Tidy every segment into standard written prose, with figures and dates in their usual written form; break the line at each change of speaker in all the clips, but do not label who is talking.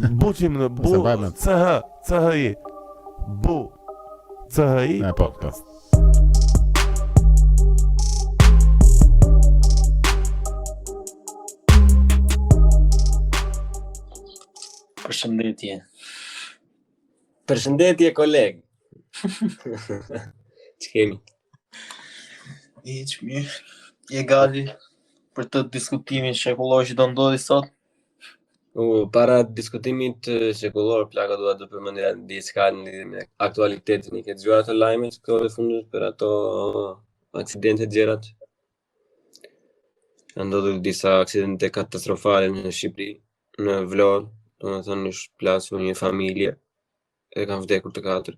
Buqim në bu CHI. Bu CHI podcast.
Përshëndetje.
Përshëndetje koleg. Ç'kemi?
Hiç mirë. Je gati për të diskutimin shekullor që do ndodhi sot?
Para diskutimit shekullor, plaka dua të përmendja diçka në lidhje me aktualitetin. I ke dëgjuar ato lajmet këto të fundit për ato aksidente të gjërat? Kanë ndodhur disa aksidente katastrofale në Shqipëri, në Vlorë, domethënë është plasur një familje e kanë vdekur të katër.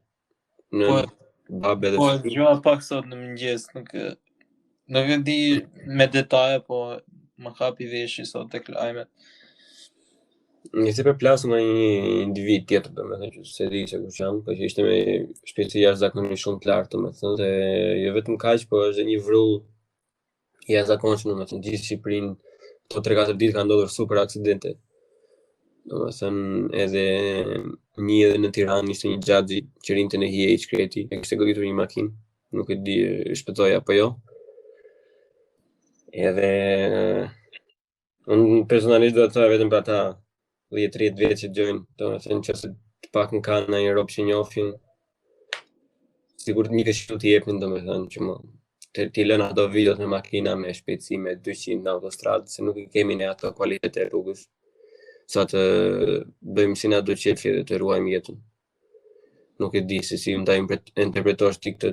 Në babë dhe fëmijë.
Dëgjova pak sot në mëngjes, nuk e di me detaje, po më kapi veshi sot tek lajmet.
Njëse për plasur nga një individ tjetër, domethënë që se di se kush janë, po që ishte me shpejtësi jashtëzakonisht shumë të lartë, domethënë, dhe jo vetëm kaq, po është një vrull i jashtëzakonshëm, domethënë gjithë Shqipërinë këto 3-4 ditë kanë ndodhur super aksidente. Domethënë edhe edhe në Tiranë ishte një xhaxhi që rinte në hije i shkreti, e kishte goditur një makinë, nuk e di shpëtoi apo jo. Edhe unë personalisht do të thoya vetëm për ata 10-30 vjeç që dëgjojnë, domethënë nëse të pakën kanë ndonjë rob që njohin, sigurt një këshill t'i jepnin, domethënë që ti lën ato videot në makina me shpejtësi me 200 në autostradë, se nuk i kemi ne ato kualitet e rrugës sa të bëjmë si na do qefi dhe të ruajmë jetën. Nuk e di se si ta interpretosh ti këtë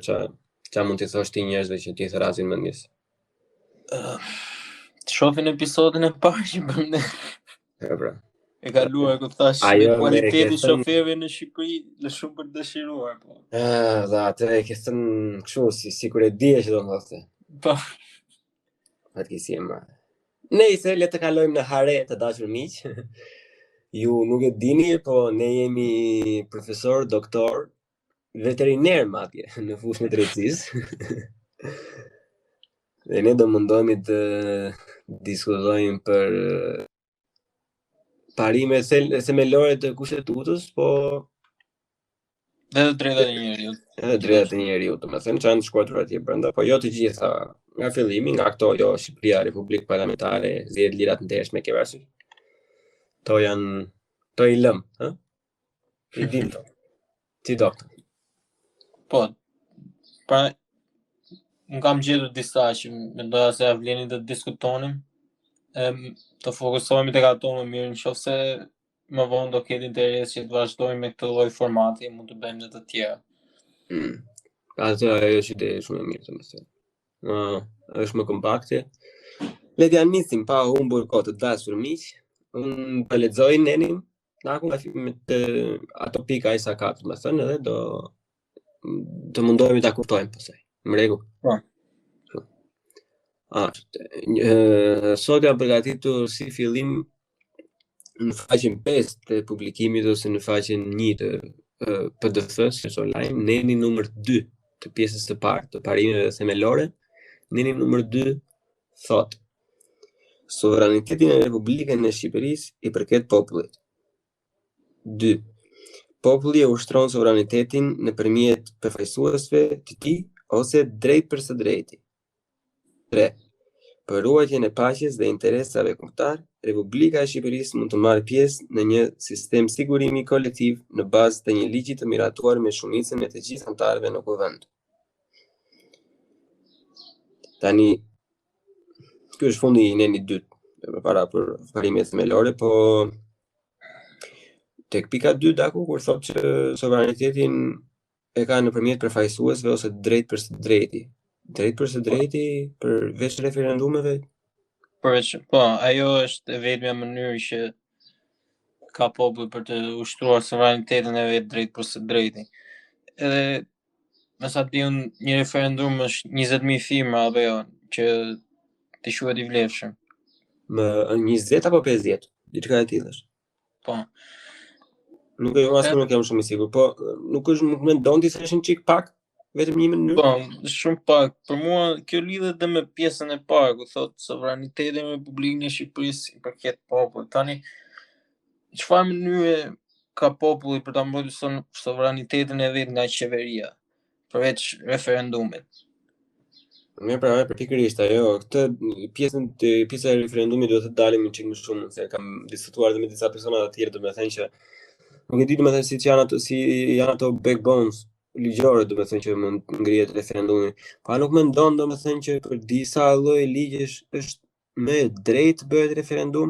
qa mund t'i thosh ti njerëzve që t'i thrasin mendjes.
Të shohin episodin e parë që bëm ne.
Pra.
E kaluar ku thash kualiteti shoferëve në Shqipëri është shumë për dëshiruar, po.
Dhe atë e ke thënë kështu sikur e di që do të thotë.
Po.
Fatkeqësi e madhe. Nëse le të kalojmë në hare të dashur miq. Ju nuk e dini, po ne jemi profesor, doktor, veteriner madje në fushën e drejtësisë. Dhe ne do mundohemi të diskutojmë për parimet themelore të kushtetutës, po
edhe drejtat e njeriut.
Edhe drejtat e njeriut, domethënë që janë të shkruar atje brenda, po jo të gjitha. Nga fillimi, nga këto, jo Shqipëria, Republikë Parlamentare, zgjedhjet lirat ndershme, ke parasysh. To i lëm, ë? I dim to. Ti doktor.
Po, pra, unë kam gjetur disa që mendoja se vleni të diskutonim, të fokusohemi tek ato më mirë, nëse më vonë do ketë interes që të vazhdojmë me këtë lloj formati, mund të bëjmë edhe të tjera.
Ajo është ide shumë e mirë, domethënë. Është më kompakte. Le t'ja nisim pa humbur kohë të dashur miq. Unë po lexoj nenin, me ato pika ai sa ka, domethënë, edhe do mundohemi ta kuptojmë pastaj. Më rregull.
Po.
Sot jam përgatitur si fillim në faqen 5 të publikimit ose në faqen 1 të PDF-s online, neni numër 2 të pjesës së parë të parimeve themelore. Neni numër 2 thot: sovranitetin e Republikën e Shqipërisë i përket popullit. 2. Populli e ushtron sovranitetin nëpërmjet përfaqësuesve të tij ose drejt për së drejti. 3. Për ruajtjen e paqes dhe interesave kombëtar, Republika e Shqipërisë mund të marrë pjesë në një sistem sigurimi kolektiv në bazë të një ligji të miratuar me shumicën e të gjithë anëtarëve në kuvend. Tani, ky është fundi i nenit 2 para për parimet themelore, po tek pika 2 daku kur thotë që sovranitetin e ka nëpërmjet përfaqësuesve ose drejt për së drejti. Drejt për së drejti për veç referendumeve?
Po, ajo është e vetmja mënyrë që ka populli për të ushtruar sovranitetin e vet drejt për së drejti. Edhe me sa di unë, një referendum është 20.000 firma apo jo, që të quhet i vlefshëm.
Më 20 apo 50, diçka e tillë është.
Po.
Nuk nuk jam shumë i sigurt, po nuk mendon ti se është një çik pak, vetëm një mënyrë?
Po, shumë pak. Për mua kjo lidhet edhe me pjesën e parë, ku thotë sovraniteti i Republikës së Shqipërisë i përket popullit. Tani çfarë mënyre ka populli për ta mbrojtur sovranitetin e vet nga qeveria, përveç referendumit?
Mirë, pra, për pikërisht ajo, pjesa e referendumit duhet të dalim një çik më shumë, se kam diskutuar edhe me disa persona të tjerë, domethënë që nuk e di domethënë si janë ato backbones ligjore, domethënë që mund ngrihet referendumi. Pa nuk mendon domethënë që për disa lloj ligjesh është më drejt bëhet referendum.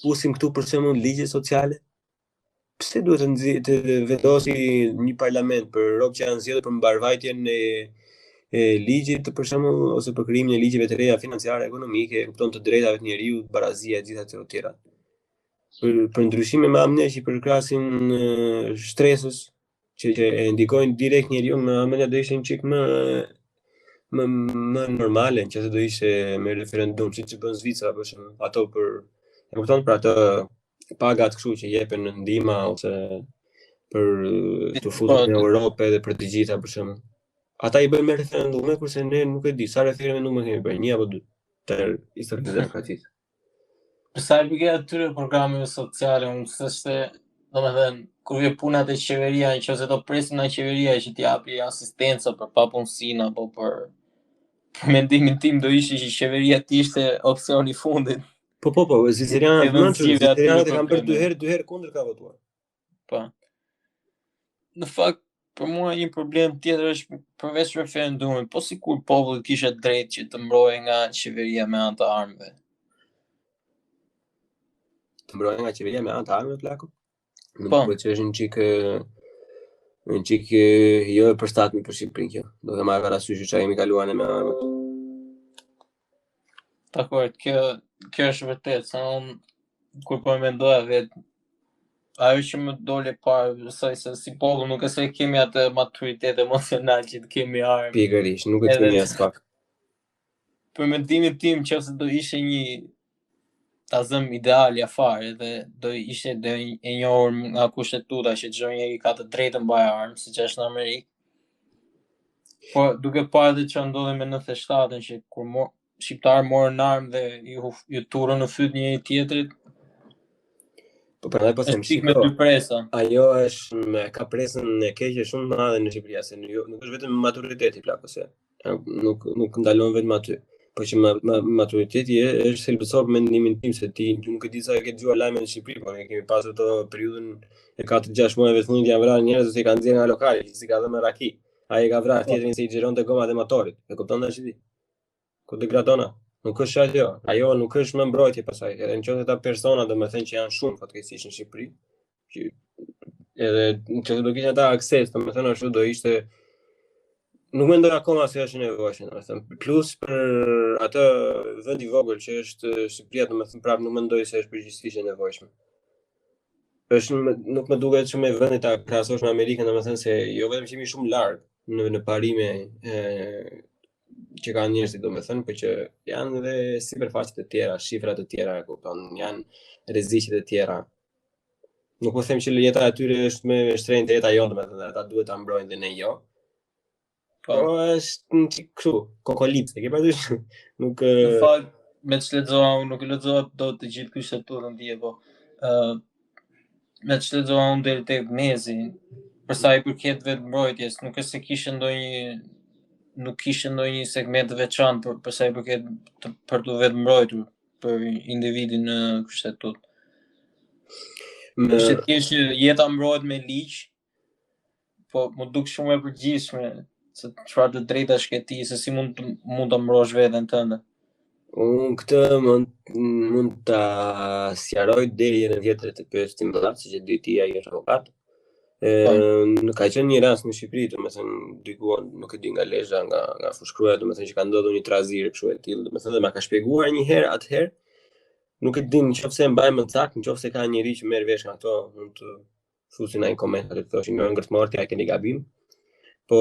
Fusim këtu për shembull ligje sociale. Pse duhet të vendosi një parlament për rob që janë zgjedhur për mbarvajtjen e ligjit për shembull ose për krijimin e ligjeve të reja financiare, ekonomike, kupton të drejtave të njeriu, barazia e gjitha të tjera. Për ndryshime më amne që përkrasin shtresës që e ndikojnë direkt njeriu, më amne do ishte një çik më normale, nëse do ishte me referendum, siç bën Zvicra për shembull, ato për e kupton për atë pagat kështu që jepen në ndihma ose për të futur në Europë edhe për të gjitha për shembull. Ata i bëjnë me referendume, kurse ne nuk e di sa referendume kemi bërë, 1 apo 2 të historisë së demokracisë.
Për sa i përket atyre programeve sociale, unë s'është, domethënë, kur vjen puna te qeveria, nëse do presin nga qeveria që t'i japi asistencë për papunësinë apo për mendimin tim do ishte që qeveria të ishte opsioni i fundit.
Po, Zicerianët kanë bërë 2 herë kundër ka votuar.
Po. Në fakt, për mua një problem tjetër është përveç referendumit, po sikur populli kishte drejt që të mbrojë nga qeveria me anë të armëve.
Të mbrojë nga qeveria me anë të armëve, plako?
Po.
Nuk që është një çik jo e përshtatshme për Shqipërinë kjo. Do të marrë parasysh që kemi kaluar me armët.
Dakor, kjo është vërtet, se unë kur po mendoja vetë, ajo që më dole parë, se si popull nuk e se kemi atë maturitet emocional që të kemi armë.
Pikërisht, nuk e kemi as pak.
Për mendimin tim, nëse do ishte një tazëm ideal fare dhe do ishte e njohur nga kushtetuta që çdo njeri ka të drejtën mbaj armë, siç është në Amerikë. Po duke parë edhe çfarë ndodhi me 97-ën që kur shqiptarë morën armë dhe ju turën në fyt njëri tjetrit.
Po prandaj po them
me 2 presa.
Ajo është ka presën e keqe shumë të madhe në Shqipëri, se nuk është vetëm maturiteti plako se. Nuk ndalon vetëm aty. Po që maturiteti është thelbësor për mendimin tim se ti nuk e di sa e ke dëgjuar lajme në Shqipëri, por ne kemi pasur ato periudhën e 4-6 muajve të fundit janë vrarë njerëz që i kanë nxjerrë nga lokale, që si ka dhënë raki. Ai e ka vrarë tjetrin se i xhironte gomat e motorit. E kupton tash ti? Ku degradona? Nuk është ajo. Ajo nuk është më mbrojtje pasaj. Edhe nëse ata persona domethënë që janë shumë fatkeqësisht në Shqipëri, që edhe nëse do kishin ata akses, domethënë ashtu do ishte nuk mendoj akoma se është nevojshme, domethënë. Plus për atë vend i vogël që është Shqipëria, domethënë prapë nuk mendoj se është përgjithsisht e nevojshme. Nuk më duket shumë e vendit ta krahasosh me Amerikën, domethënë se jo vetëm që jemi shumë larg në parime që kanë njerëzit domethënë, por që janë edhe sipërfaqe të tjera, shifra të tjera, kupton, janë rreziqe të tjera. Nuk po them që jeta e tyre është me shtrenjtë jeta jonë, domethënë ata duhet ta mbrojnë dhe ne jo. Po është një çik kështu, kokolitë, ke parasysh? Nuk
në fakt me çlexova, unë nuk e lexova dot të gjithë kushtetutën dje, po me çlexova unë deri tek mezi, për sa i përket vetë mbrojtjes, nuk është se nuk kishte ndonjë segment të veçantë për sa i përket për të vetë mbrojtur për individin në kushtetutë. Është thjesht jeta mbrohet me ligj, po më duk shumë e përgjithshme se çfarë të drejtash ke ti, se si mund ta mbrosh veten tënde.
Unë këtë mund ta sqaroj deri në vjetër të pyestim mëdha, siç e di ti, ai është avokat. Ka qenë një rast në Shqipëri, domethënë diku nuk e di nga Lezhë, nga Fushkruaja, domethënë që ka ndodhur një trazirë kështu e tillë, domethënë dhe ma ka shpjeguar një herë atëherë. Nuk e di nëse mbaj më saktë, nëse ka njëri që merr vesh nga ato, mund të fusin ai koment atë të thoshin nga ngërtmorti ai keni gabim. Po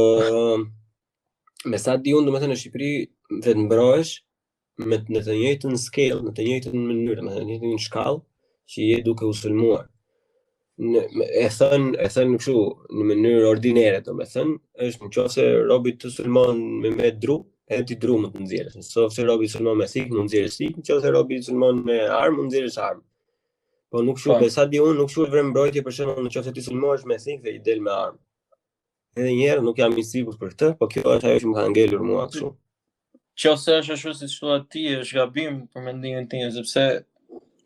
me sa di unë domethënë në Shqipëri vetë mbrohesh në të njëjtën scale, në të njëjtën mënyrë, në të njëjtën shkallë që je duke u sulmuar. E thënë kështu në mënyrë ordinere, domethënë është nëse robi të sulmon me dru, edhe ti dru më të nxjerrësh. Nëse robi sulmon me sik, mund nxjerrësh sik, nëse robi sulmon me armë, mund nxjerrësh armë. Po nuk shurbe, sa di unë, nuk shurbe mbrojtje për shembull nëse ti sulmohesh me thik dhe i del me armë. Edhe një herë nuk jam i sigurt për këtë, po kjo është ajo që më ka ngelur mua kështu.
Nëse është ashtu siç thua ti, është gabim për mendimin tim, sepse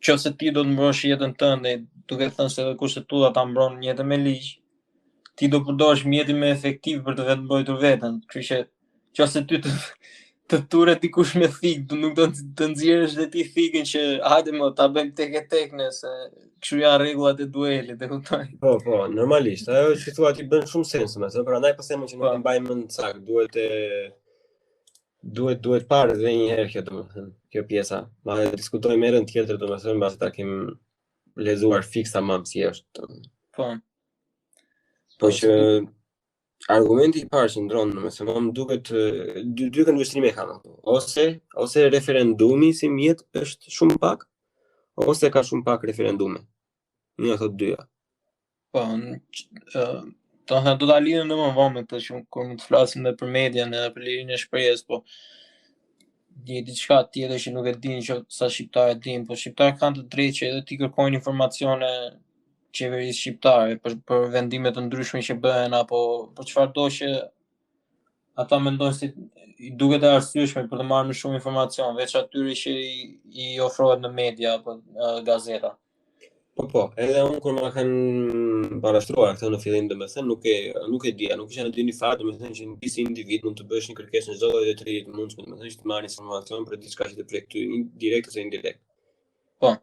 nëse ti do të mbrosh jetën tënde, duke thënë se kushtetua ta mbron jetën me ligj, ti do përdorësh mjetin më efektiv për të vetë mbrojtur veten. Kështu që nëse ty të turet dikush me thik, nuk do të nxjerrësh dhe ti thikën që hajde më ta bëjmë tek nëse kështu janë rregullat e duelit, e kuptoj.
Po, normalisht. Ajo që thua ti bën shumë sens më, prandaj po them që nuk e mbaj mend saktë, duhet parë edhe një herë kjo domethënë, kjo pjesa. Ma diskutojmë herën tjetër domethënë mbas ta kem lexuar fiksa më si është.
Po.
Po që argumenti i parë që ndron domethënë më duket dy këndvështrime kanë ato. Ose referendumi si mjet është shumë pak, ose ka shumë pak referendume. Në ato dyja.
Po, do ta lidhim më vonë me këtë që kur të flasim edhe për median edhe për lirinë e shprehjes, po diçka tjetër që nuk e din që sa shqiptarë din, po shqiptarët kanë të drejtë që edhe ti kërkojnë informacione qeverisë shqiptare për vendime të ndryshme që bëhen apo për çfarëdo që ata mendojnë se i duket e arsyeshme për të marrë më shumë informacion, veç atyre që i ofrohet në media apo gazeta.
Po, edhe unë kur ma kanë parashtruar këtë në fillim domethënë nuk e dija, nuk isha në dini fare domethënë që ti si individ mund të bësh një kërkesë në çdo lloj drejtërie të mundshme, domethënë që të marrë informacion për diçka që të prek ty direkt ose indirekt.
Po.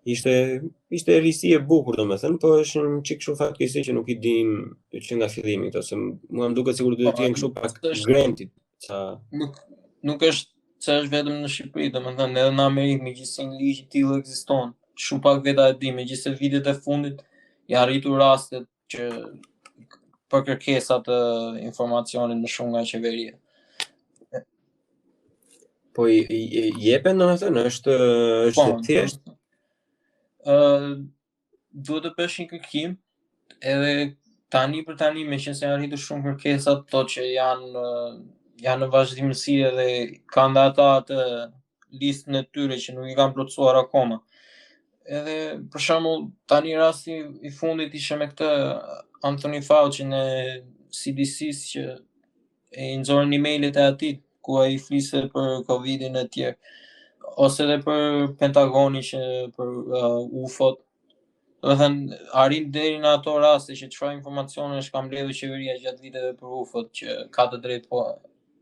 Ishte risi e bukur domethënë, po është një çik kështu fatkeqësi që nuk i dim që nga fillimi këto, se mua më duket sikur duhet të jenë kështu pak granted, sa
nuk është se është vetëm në Shqipëri, domethënë edhe në Amerikë megjithëse një ligj i tillë ekziston. Shumë pak veta e di, megjithëse vitet e fundit janë rritur rastet që për kërkesa të informacionit më shumë nga qeveria.
Po i jepen domethënë është thjesht.
Duhet të bësh një kërkim, edhe tani me që se janë rritur shumë kërkesat, to që janë në vazhdimësi edhe kanë dhe ata të listën e tyre që nuk i kanë plotësuar akoma. Edhe për shembull tani rasti i fundit ishte me këtë Anthony Fauci në CDC-s që i nxorën emailët e atij ku ai fliste për Covidin e tjerë, ose edhe për Pentagoni që për UFO-t. Domethënë arrin deri në ato raste që çfarë informacionesh ka mbledhur qeveria gjatë viteve për UFO-t që ka të drejtë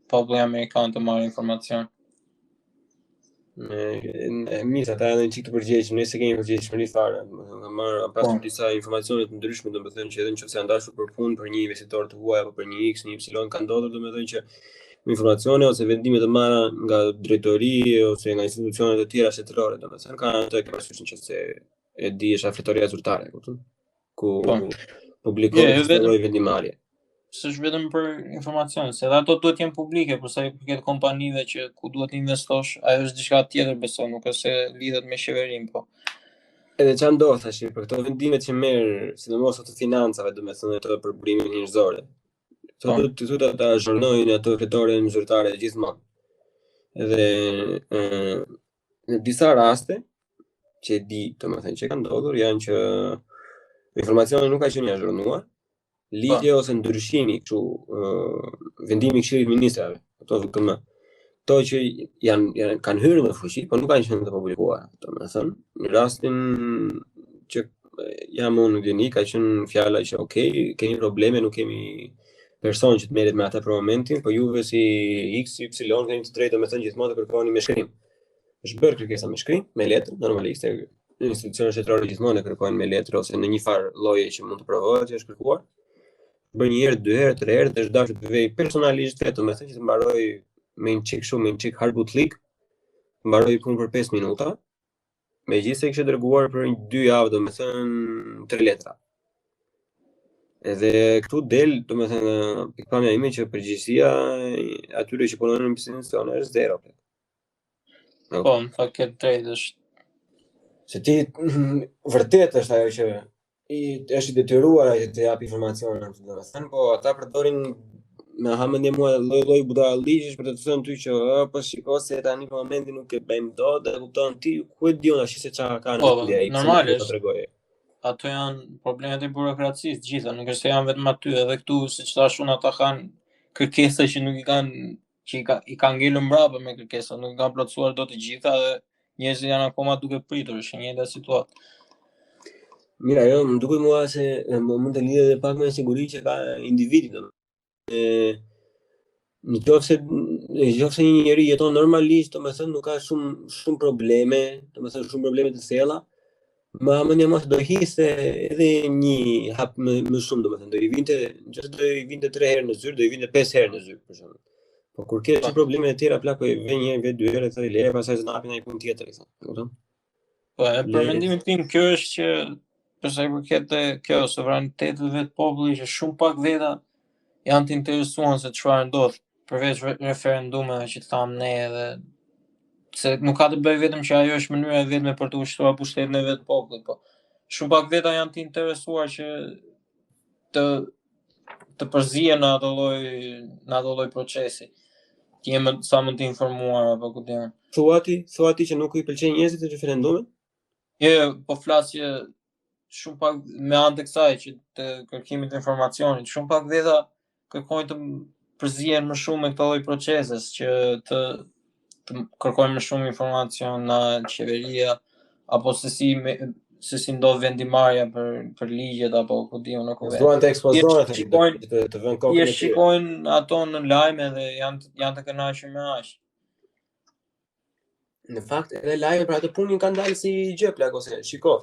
populli amerikan të marrë informacion.
Mirë, ata janë një çik të përgjegjshëm, nëse kemi përgjegjshmëri fare. Marr pasur disa informacione të ndryshme, domethënë që edhe nëse janë dashur për punë për një investitor të huaj apo për një X, një Y ka ndodhur domethënë që informacione ose vendime të marra nga drejtori ose nga institucione të tjera shtetërore, domethënë kanë ato që parasysh nëse e di është afretoria zyrtare, kupton? Ku publikohet çdo lloj vendimarrje.
S'është vetëm për informacion, se edhe ato duhet jenë publike, për sa i përket kompanive që ku duhet investosh, ajo është diçka tjetër besoj, nuk është se lidhet me qeverinë, po.
Edhe çfarë ndodh tash për këto vendime që merr, sidomos ato financave, domethënë ato për burimin njerëzore. Këto ata zhurnojnë ato fitoren zyrtare gjithmonë. Edhe në disa raste që e di, domethënë që kanë ndodhur janë që informacioni nuk ka qenë i zhurnuar. Ligje ose ndryshimi kështu vendimi i Këshillit të Ministrave, ato që kanë hyrë në fuqi, por nuk kanë qenë të publikuara, domethënë në rastin që jam unë dini ka qenë fjala që okay, kemi probleme, nuk kemi person që të merret me ata për momentin, po juve si X, Y keni të drejtë domethënë gjithmonë të kërkoni me shkrim. Është bërë kërkesa me shkrim, me letër, normalisht institucionet shtetërore gjithmonë e kërkojnë me letër ose në një farë lloje që mund të provohet që është kërkuar. Bën një herë, 2 herë, 3 herë, dhe është dashur të vej personalisht vetëm, me thënë që të mbaroj me një çik harbutlik, mbaroj punë për 5 minuta, megjithëse kishte dërguar për 2 javë, domethënë 3 letra. Edhe këtu del, domethënë, pikpamja ime që përgjegjësia atyre që punojnë në institucione është zero.
Po, në fakt ke drejtë është.
Se ti vërtet është ajo që është i detyruar që të jap informacione, domethënë, po ata përdorin me hamendje mua lloj budalliqesh për të thënë ty që po shiko se tani në momentin nuk e bëjmë dot, dhe kupton ti ku e diun tash se çfarë ka në media ai.
Normal është. Ato janë problemet e burokracisë gjitha, nuk është se janë vetëm aty, edhe këtu siç thash unë ata kanë kërkesa që nuk i kanë i kanë ngelur mbrapa me kërkesa, nuk i kanë plotësuar dot të gjitha dhe njerëzit janë akoma duke pritur, është një njëjta situatë.
Mira, jo, më duket mua se mund të lidhet edhe pak me sigurinë që ka individi domethënë. Në qoftë se një njeri jeton normalisht, domethënë nuk ka shumë probleme, domethënë shumë probleme të thella, më hamendja mos do histe edhe një hap më shumë, domethënë do i vinte 3 herë në zyrë, do i vinte 5 herë në zyrë për shembull. Po kur ke probleme të tjera plak po i vjen një herë, vjen 2 herë, thoi leje, pastaj të na hapin ai punë tjetër, e kupton?
Po, për mendimin tim kjo është që për sa i përket kjo sovranitetit vetë populli që shumë pak veta janë të interesuar se çfarë ndodh, përveç referendumeve që thamë ne edhe se nuk ka të bëjë vetëm që ajo është mënyra e vetme për të ushtruar pushtetin e vetë popullit, po shumë pak veta janë të interesuar që të përzihen në ato lloj procesi. Ti je sa më të informuar apo ku diun.
Thua ti që nuk i pëlqejnë njerëzit të referendumit?
Jo, po flas që shumë pak me anë të kësaj që të kërkimit të informacionit, shumë pak veta kërkojnë të përzihen më shumë me këto lloj proceses që të kërkojnë më shumë informacion nga qeveria apo se si ndodh vendimarrja për ligjet apo ku diun në kuvend.
Duan të ekspozohen të vënë kokën e tyre.
Shikojnë ato në lajme dhe janë të kënaqur me aq.
Në fakt edhe lajme për atë punin kanë dalë si gjë plak ose shiko.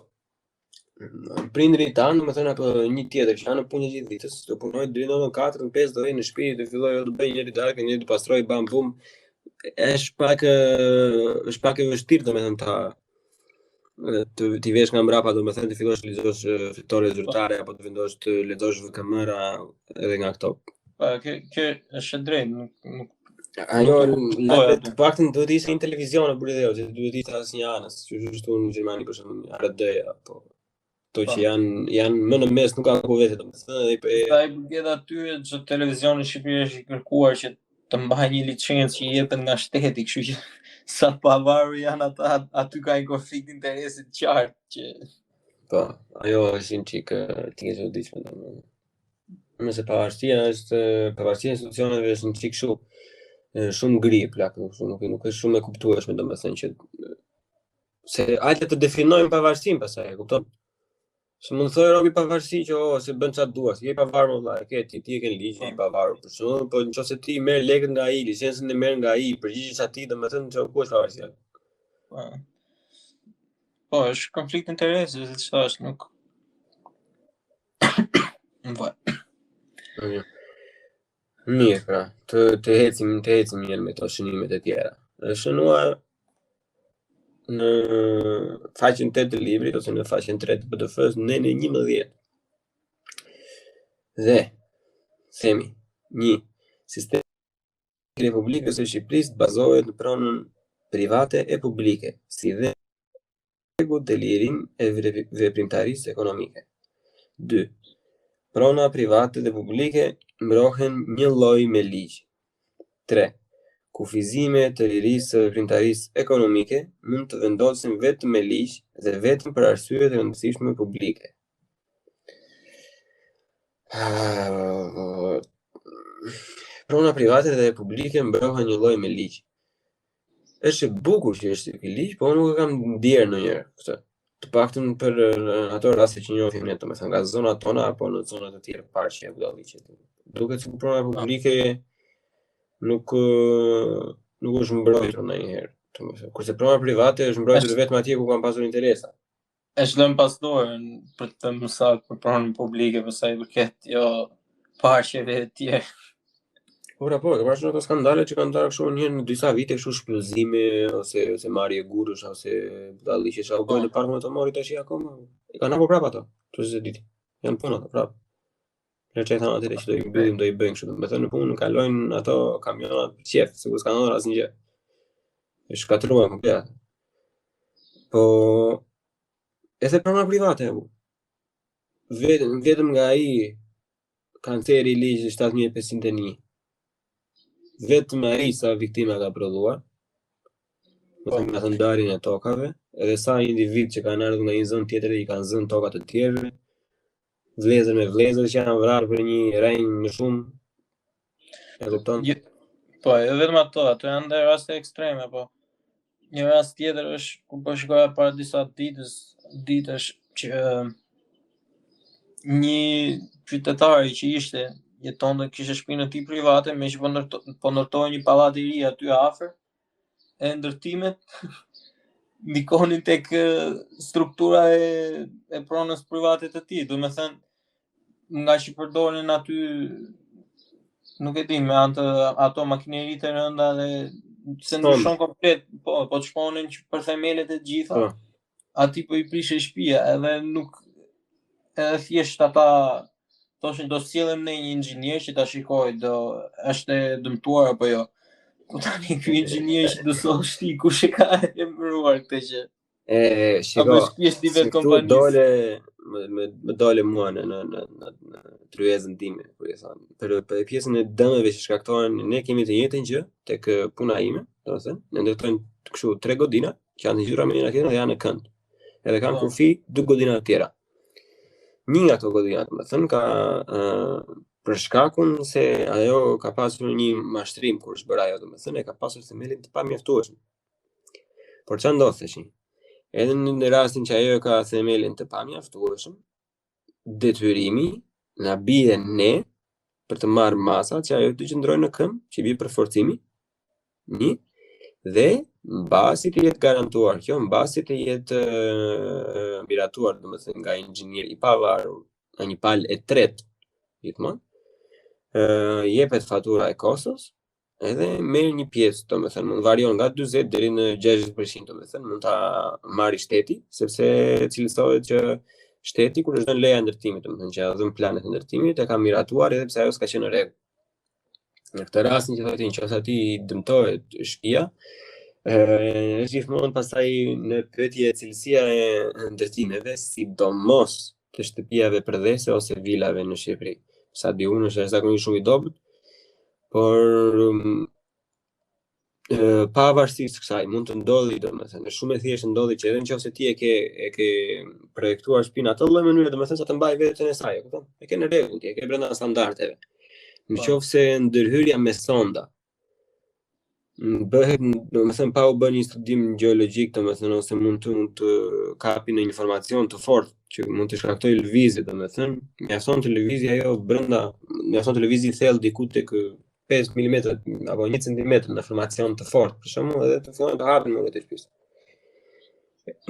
Prindrit tanë, domethënë apo një tjetër që janë në punë gjithë ditës, do punojë deri në 4, në 5 do vinë në shtëpi, do fillojë të bëjë njëri darkë, njëri të pastrojë bam bum. Është pak e vështirë domethënë ti vesh nga mbrapa, domethënë të fillosh të lexosh fitore zyrtare apo të vendosh të lexosh VKM-ra edhe nga këto.
Po kjo është drejt,
ajo të paktën duhet të ishte një televizion apo video, që duhet të ishte asnjë anës, që është në Gjermani për shembull, ARD apo to që janë më në mes, nuk ka ku vetë domethënë edhe
ai përket aty që televizioni shqiptar është i kërkuar që të mbajë një licencë që i jepet nga shteti, kështu që sa pavarur janë ata, aty ka një konflikt interesi të qartë që
po, ajo është një çik e çuditshme domethënë. Nëse pavarësia e institucioneve është një çik shumë gri plak, nuk është shumë e kuptueshme domethënë që se hajde të definojmë pavarësinë pastaj, e kupton? Se mund të thojë robi pavarësi që se bën çfarë duash, je i pavarur vëlla, ti e ke ligj, je i pavarur për shkak, po nëse ti merr lekët nga ai, licencën e merr nga ai, përgjigjesh atij, domethënë çfarë ku është pavarësia?
Po, është konflikt interesi, siç thash, nuk.
Mirë, pra, të ecim mirë me to shënimet e tjera. Është shënuar në faqen 8 të librit ose në faqen 3 të PDF-s në 11. Dhe themi, 1. Sistemi i Republikës së Shqipërisë bazohet në pronën private e publike, si dhe rregull të lirim e veprimtarisë ekonomike. 2. Prona private dhe publike mbrohen një lloj me ligj. 3. Kufizime të lirisë së veprimtarisë ekonomike mund të vendosen vetëm me ligj dhe vetëm për arsye të rëndësishme publike. Prona private dhe publike mbrohen një lloj me ligj. Është e bukur që është ky ligj, po nuk e kam ndier ndonjëherë këtë. Të paktën për ato raste që njohim ne, domethënë nga zonat tona apo në zona të tjera parë që e budalliqet. Duket se prona publike nuk është mbrojtur ndonjëherë. Kurse prona private është mbrojtur vetëm atje ku kanë pasur interesa.
Është lënë pas dorë për të mësuar për pronën publike, për sa i përket parqeve të tjera.
Po, ka pasur ato skandale që kanë dalë kështu në disa vite, kështu shpëllëzime ose marrje gurësh ose budalliqe që u bën në parkun e të morit tash akoma. E kanë hapur prapë ato, çdo ditë. Janë punë ato prapë. Le të thënë atë që do i bëjmë kështu. Me thënë në punë kalojnë ato kamionat qef, sikur s'kan ndonjë asnjë gjë. Është shkatruar komplet. Po edhe prona private vetëm nga ai kanceri i ligjit 7501 vetëm ai sa viktima ka prodhuar, me thënë ndarjen e tokave, edhe sa individ që kanë ardhur nga një zonë tjetër i kanë zënë tokat të tjerë, vlezër me vlezër që janë vrarë për një rrenjë më shumë. E kupton?
Po, jo vetëm ato janë dhe raste ekstreme, po. Një rast tjetër është ku po shikoja para disa ditësh që një qytetari që jetonte kishte shtëpinë e tij private, me që po ndërtohej një pallat i ri aty afër, e ndërtimet ndikonin tek struktura e pronës private të tij, do me thënë nga që përdorin aty, nuk e di, me anë të ato makineri të rënda dhe se ndryshon komplet, po të shponin që për themelet e gjitha, aty po i prishe shtëpia, edhe nuk, edhe thjesht ata thoshin do sjellim ne një inxhinier që ta shikojë, është e dëmtuar apo jo. Po tani ky inxhinier që do thoshti kush e ka emëruar këtë gjë.
Shiko, më dole mua në tryezën time, kur e thonë. Për pjesën e dëmeve që shkaktohen, ne kemi të njëjtën gjë tek puna ime, domethënë, ne ndërtojmë kështu 3 godina që janë të ngjyra me njëra tjetrën dhe janë në kënd. Edhe kanë kufi 2 godina të tjera. Një nga ato godina, domethënë, ka për shkakun se ajo ka pasur një mashtrim kur është bërë ajo, domethënë, e ka pasur themelin të pamjaftueshëm. Por çfarë ndodh tash? Edhe në rastin që ajo ka themelin të pamjaftueshëm, detyrimi na bie ne për të marrë masa që ajo të qëndrojë në këmbë, që bie për forcimi, dhe mbasi të jetë garantuar kjo, mbasi të jetë miratuar, domethënë, nga inxhinier i pavarur, nga një palë e tretë, gjithmonë, jepet fatura e kostos, edhe merr një pjesë, domethënë, mund varion nga 40 deri në 60%, domethënë, mund ta marrë shteti, sepse cilësohet që shteti kur është dhënë leja e ndërtimit, domethënë që ka dhënë planet e ndërtimit, e ka miratuar edhe pse ajo s'ka qenë në rregull. Në këtë rast që thotë nëse aty dëmtohet shtëpia, është gjithmonë pastaj në pyetje cilësia e ndërtimeve, sidomos të shtëpiave përdhese ose vilave në Shqipëri. Sa di unë është zakonisht shumë i dobët, por pavarësisht kësaj mund të ndodhi, domethënë, shumë e thjeshtë ndodhi që edhe nëse ti e ke projektuar shtëpinë atë lloj mënyre, domethënë sa të mbaj veten e saj, e kupton? E ke në rregull, ti e ke brenda standardeve. Nëse ndërhyrja me sonda bëhet, domethënë, pa u bërë një studim gjeologjik, domethënë, ose mund të kapi në informacion të fortë që mund të shkaktojë lëvizje, domethënë, mjafton të lëvizje ajo brenda, mjafton të lëvizje thellë diku tek 5 mm apo 1 cm në formacion të fortë, për shembull, edhe të fillojnë të hapen muret e shtëpisë.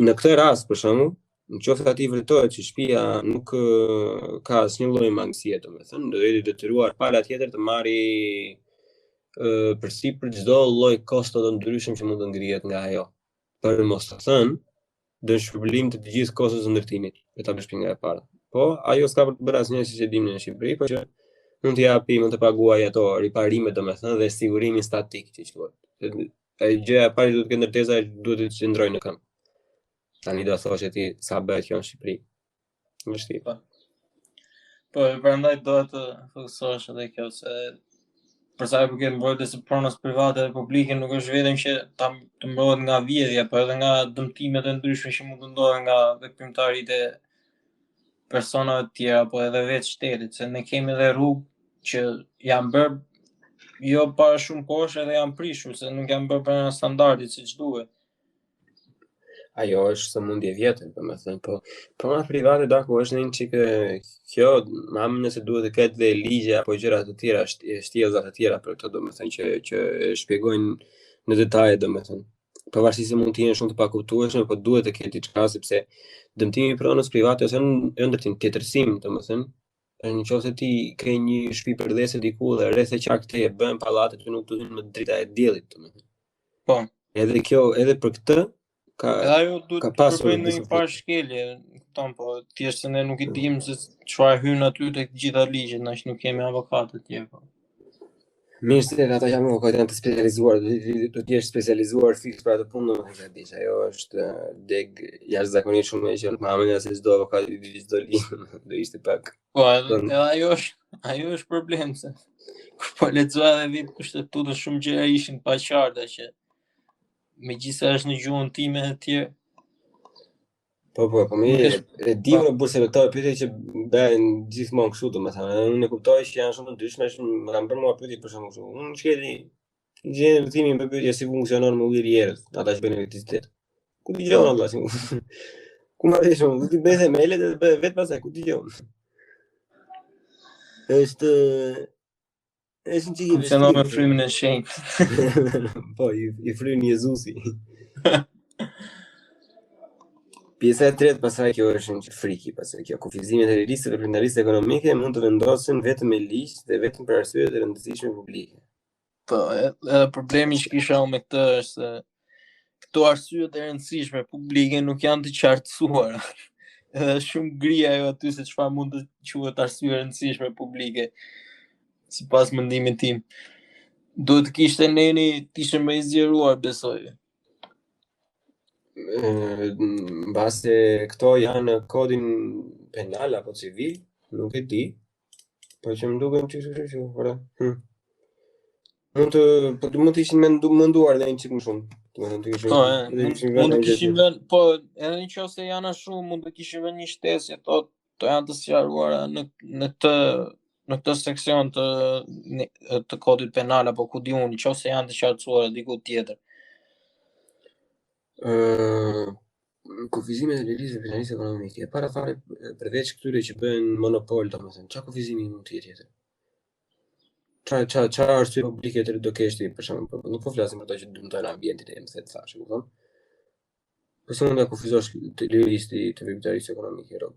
Në këtë rast, për shembull, nëse aty vërtohet që shtëpia nuk ka asnjë lloj mangësie, domethënë, do jetë detyruar pala tjetër të marrë përsipër çdo lloj kosto të ndryshëm që mund të ngrihet nga ajo. Për mos të thënë, dën shpërblim të gjithë kostos së ndërtimit, e ta bësh nga e para. Po, ajo s'ka për të bërë asnjë siç e dimë në Shqipëri, por që mund të japi, mund të paguaj ato riparimet, domethënë, dhe sigurimin statik që quhet. Ai gjëja e parë duhet të ketë ndërtesa, duhet të qëndrojë në këmbë. Tani do thoshë ti sa bëhet kjo në Shqipëri. Vështirë.
Po, prandaj do të fokusohesh edhe kjo se për sa i përket mbrojtjes së pronës private dhe publike, nuk është vetëm që të mbrohet nga vjedhja, por edhe nga dëmtimet e ndryshme që mund të ndodhen nga veprimtaritë e personave të tjera, apo edhe vetë shtetit, se ne kemi edhe rrugë që janë bërë jo para shumë kohësh edhe janë prishur, se nuk janë bërë për standardit siç duhet.
Ajo është sëmundje vjetër, domethënë, po prona private daku është një çik kjo, më nëse duhet të ketë dhe ligje apo gjëra të tjera, shtjellza të tjera për këtë, domethënë që shpjegojnë në detaje, domethënë. Pavarësisht se mund të jenë shumë të pakuptueshme, po duhet të ketë diçka sepse dëmtimi i pronës private ose në ndërtim tjetërsim, domethënë, nëse ti ke një shtëpi përdhese diku dhe rreth e qark te bën pallate që nuk të hyjnë në drita e diellit, domethënë.
Po.
Edhe kjo, edhe për këtë
ajo duhet të përbëjnë në një farë shkelje, po thjesht se ne nuk i dimë se çfarë hyn aty tek gjitha ligjet, na nuk kemi avokatë të tjerë.
Mirë se ata janë avokatë të specializuar, do të jesh specializuar fiks për atë punë, domethënë di se ajo është deg jashtëzakonisht shumë e gjerë, më se çdo avokat i di çdo ligj, do ishte pak.
Po, ajo është problem se Kur po lexoja edhe vit kushtetutën shumë gjëra ishin pa qarta që megjithëse është në gjuhën time e tjerë.
Po mi e di unë burse me këto pyetje që bëhen gjithmonë kështu, domethënë, unë e kuptoj që janë shumë të ndryshme, më kanë bërë mua pyetje për shembull kështu. Unë shkeli gjë timin për pyetje si funksionon mobilë njerëz, ata që bëjnë elektricitet. Ku dëgjon Allah si? Ku ma vesh unë, ti bëj themalet dhe bëj vetë pasaj, ku dëgjon? Është një çiki
Funksionon me frymin e shenjtë.
Po, i fryn Jezusi. Pjesa e tretë pasaj kjo është një friki, pasaj kjo kufizimet e lirisë dhe printarisë ekonomike mund të vendosen vetëm me ligj dhe vetëm për arsye të rëndësishme publike.
Po, edhe problemi që kisha unë me këtë është se këto arsyet e rëndësishme publike nuk janë të qartësuara. Edhe shumë gri ajo aty se çfarë mund të quhet arsye e rëndësishme publike. Sipas mendimit tim. Duhet të kishte neni të ishte më i zgjeruar, besoj.
Base këto janë në kodin penal apo civil, nuk e di, po që më duken që ora. Mund të ishin menduar dhe një çik më shumë.
Mund të kishin vënë, po edhe nëse janë ashtu, mund të kishin vënë një shtesë to janë të sqaruara në këtë seksion të kodit penal apo ku diun, nëse janë të qartësuara diku tjetër.
Kufizimet e lirisë dhe printarisë ekonomike. Para fare përveç këtyre që bëhen monopol, domethënë, çfarë kufizimi mund të jetë tjetër? Çfarë arsye publike të do kesh ti për shembull, nuk po flasim për ato që dëmtojnë ambientin e mëse të thashë, e kupton? Po si mund ta kufizosh të lirisë të printarisë ekonomike, Rob?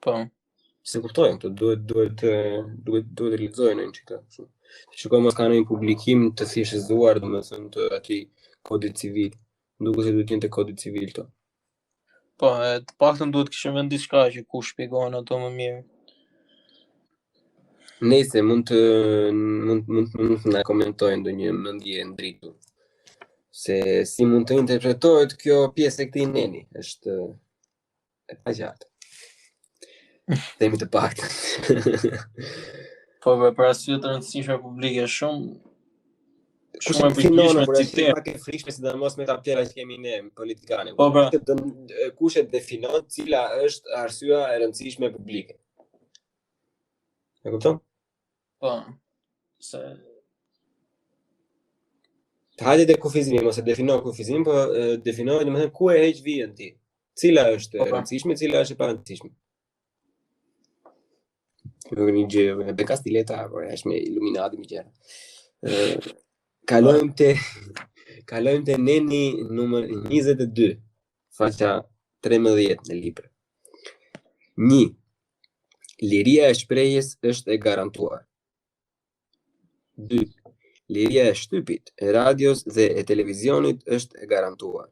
Po.
Se kuptojnë, këto duhet të lexojnë një çika kështu. Shikoj mos ka ndonjë publikim të thjeshtëzuar, domethënë të atij kodit civil. Duket se duhet jenë të kodit civil këto.
Po, të paktën duhet kishte vend diçka që ku shpjegohen ato më mirë.
Nëse mund të na komentojnë ndonjë mendje ndritur. Se si mund të interpretohet kjo pjesë e këtij neni, është e paqartë. Themi të paktën.
Po, për arsye të rëndësishme publike shumë
Kush e definon për atë pak e frikshme sidomos me këta fjera që kemi ne politikanë.
Po,
kush e definon cila është arsyeja e rëndësishme publike? E kupton?
Po. Se
hajde te kufizimi, mos e definon kufizimin, po definoj domethënë ku e heq vijën ti. Cila është e rëndësishme, cila është e pa rëndësishme. Nuk një gjë, me kastileta, por është me Illuminati më gjëra. Kalojmë te neni numër 22, faqja 13 në libër. 1. Liria e shprehjes është e garantuar. 2. Liria e shtypit, e radios dhe e televizionit është e garantuar.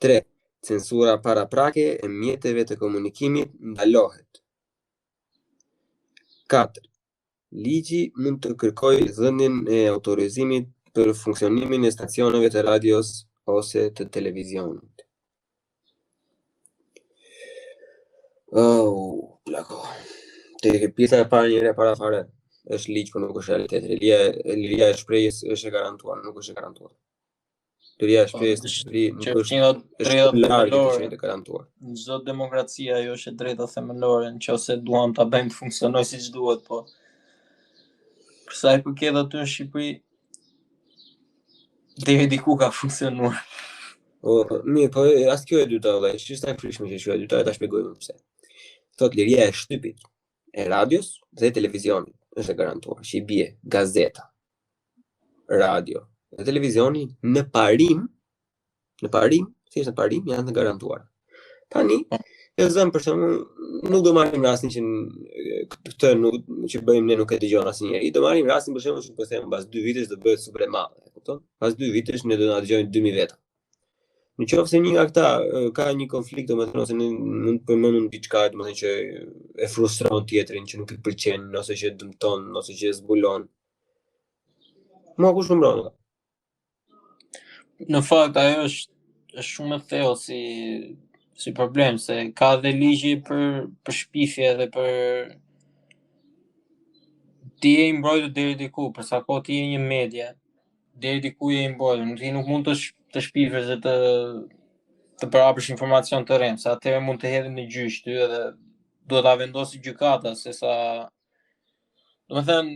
3. Censura paraprake e mjeteve të komunikimit ndalohet. 4. Ligji mund të kërkojë dhënien e autorizimit për funksionimin e stacioneve të radios ose të televizionit. Plako. Te pjesa e parë njëra para fare është ligj, por nuk është realitet. Liria e shprehjes është e garantuar, nuk është e garantuar. Liria e shprehjes nuk është e garantuar.
Në çdo demokraci ajo është e drejta themelore, nëse duam ta bëjmë të funksionojë siç duhet, po për sa i përket aty në Shqipëri, deri diku ka funksionuar.
Mirë, po as kjo e dyta vëllai, është e frikshme që kjo e dyta ta shpjegojmë pse. Thot liria e shtypit, e radios dhe televizionit është e garantuar, që i bie gazeta, radio dhe televizioni në parim, thjesht në parim janë të garantuar. Tani, e zëm për shembull, nuk do marrim rastin që këtë që bëjmë ne nuk e dëgjon asnjëri. Do marrim rastin për shembull që po them pas 2 vitesh do bëhet super e madhe, e kupton? Pas 2 vitesh ne do na dëgjojnë 2000 veta. Nëse një nga këta ka një konflikt, domethënë ose mund të përmendun diçka, domethënë që e frustron tjetrin, që nuk i pëlqen, ose që dëmton, ose që zbulon. Ma kush më mbron?
Në fakt ajo është shumë e thellë si problem, se ka dhe ligje për shpifje dhe për ti je i mbrojtur deri diku, për sa kohë ti je një media, deri diku je i mbrojtur, ti nuk mund të shpifësh dhe të përhapësh informacion të rrem, se atëherë mund të hedhin në gjyq ty edhe duhet ta vendosë gjykata se sa, domethënë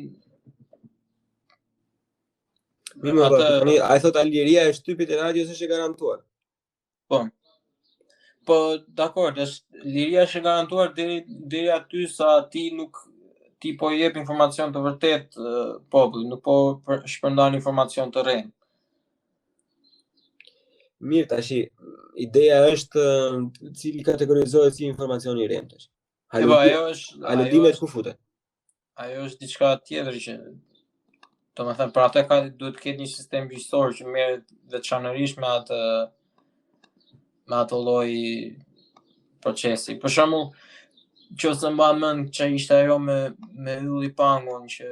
Mirë, tani ai thotë liria e shtypit e radios është e garantuar.
Po, dakor, liria është e garantuar deri aty sa ti po jep informacion të vërtet popullit, nuk po shpërndan informacion të rrem.
Mirë, tash ideja është cili kategorizohet si informacion i rrem tash. Haludimet ku futet?
Ajo është diçka tjetër që domethënë për atë duhet të ketë një sistem gjyqësor që merret veçanërisht me atë lloj procesi. Për shembull, nëse mban mend që ishte ajo me Ylli Pangun që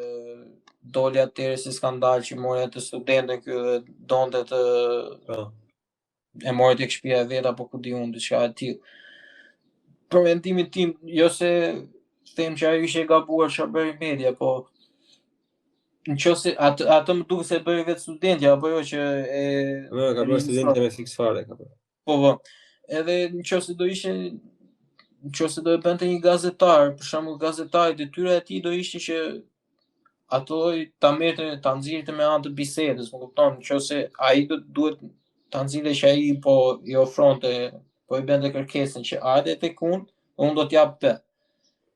doli atëherë si skandal që mori atë studentën ky dhe donte të e mori tek shtëpia e vet apo ku di unë diçka e tillë. Për mendimin tim, jo se them që ajo ishte e gabuar çfarë bëri media, po nëse atë më duket se bëri vetë studentja apo jo që
ka bërë studentja me fiks fare ka bërë.
Po. Edhe nëse do e bënte një gazetar, për shembull gazetari, detyra e tij do ishte që ato ta nxirrte me anë të bisedës, më kupton, nëse ai duhet ta nxirrte që ai po i ofronte, po i bënte kërkesën që ardhe tek unë do t'jap të.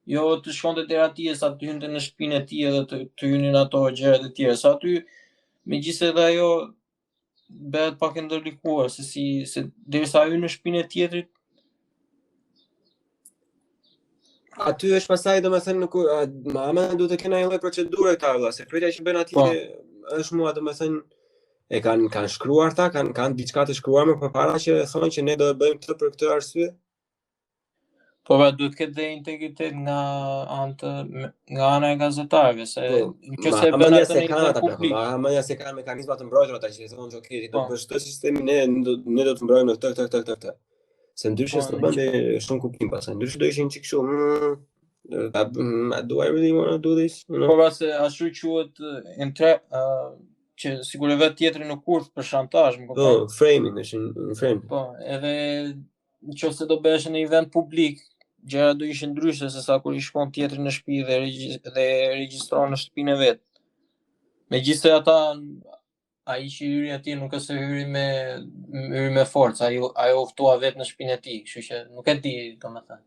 Jo të shkonte deri atje sa të hynte në shtëpinë e tij edhe të hynin ato gjërat e tjera. Sa aty megjithëse edhe ajo bëhet pak e ndërlikuar se derisa hyn në shtëpinë e tjetrit.
Aty është pastaj domethënë ama duhet të kenë një lloj procedure këta vëlla, se pyetja që bën atje është mua domethënë e kanë shkruar ta, kanë diçka të shkruar më përpara që thonë që ne do të bëjmë këtë për këtë arsye.
Po duhet ketë dhe integritet nga ana e gazetarëve, se nëse bën atë në një publik.
Ama se kanë mekanizma të mbrojtura ata që thonë që ti do të bësh këtë sistemi, ne do të mbrojmë këtë. Se ndryshe s'do bënte shumë kuptim pastaj. Ndryshe do ishin çik kështu. Do I really want to do this?
Po se ashtu quhet që sigurisht vetë tjetri në kurth për shantazh, më kupton?
Po, framing, është në frame.
Po, edhe nëse do bëhesh në një vend publik, gjërat do ishin ndryshe se sa kur i shkon tjetri në shtëpi dhe regjistron në shtëpinë e vet. Megjithëse ai që hyri atje nuk është se hyri me forcë, ai u ftua vetë në shtëpinë e tij, kështu që nuk e di domethënë.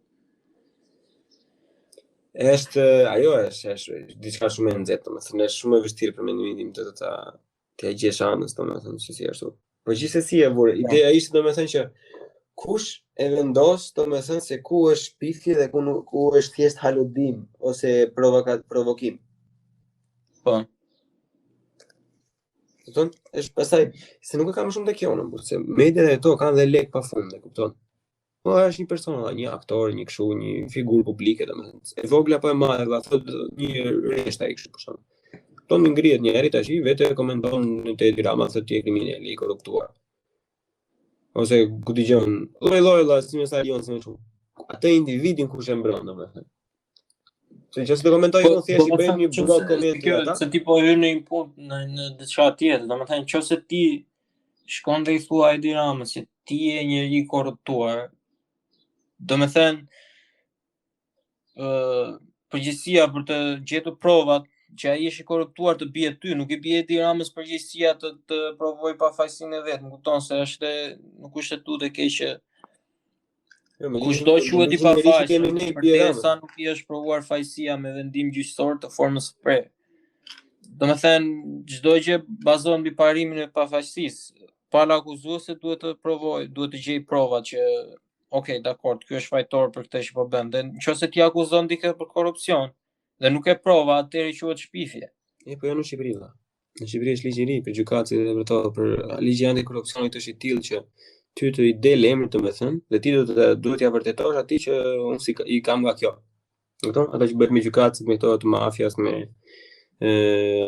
Ajo është diçka shumë e nxehtë, domethënë është shumë e vështirë për mendimin tim të ta gjesh anën, domethënë se si ashtu. Por gjithsesi e vure. Ideja ishte domethënë që kush e vendos domethënë se ku është shpifje dhe ku është thjesht haludim ose provokim.
Po.
Kupton? Është pastaj se nuk e kam shumë të kjo, se mediat e to kanë dhe lek pafund, e kupton? Po është një person, një aktor, një kështu, një figurë publike, domethënë. E vogla apo e madhe, thotë një rreshtë ai kështu për shkak. Po më ngrihet njëri tash vetë komenton në Tedi Rama se ti je kriminal, i korruptuar. Ose ku dëgjon, lloj si më sa lion se më shumë. Atë individin kush e mbron domethënë. Se çfarë do komentoj unë thjesht i bëj një blog koment ata.
Se ti po hyn në një punë në diçka tjetër, domethënë nëse ti shkon dhe i thua Edi Ramës se ti je njëri i korruptuar, domethënë përgjegjësia për të gjetur provat që ai është i korruptuar të bie ty, nuk i bie Edi Ramës përgjegjësia të provoj pafajësinë e vet, më kupton se nuk është tu të keq që kushdo quhet i pafajshëm, përderisa nuk i është provuar fajësia me vendim gjyqësor të formës së prerë. Domethënë çdo gjë bazohet mbi parimin e pafajësisë. Pala akuzuese duhet të gjej provat që okay, dakor, ky është fajtor për këtë që po bën. Dhe nëse ti akuzon dikë për korrupsion dhe nuk e prova, atëherë quhet shpifje.
Po jo në Shqipëri. Në Shqipëri është ligj i ri për gjykatën e vërtetë për ligji antikorrupsionit është i tillë që ty të i del emri domethënë dhe ti duhet ja vërtetosh atij që unë si i kam nga kjo. Kupton? Ata që bëhet me gjykatë me këto të mafias me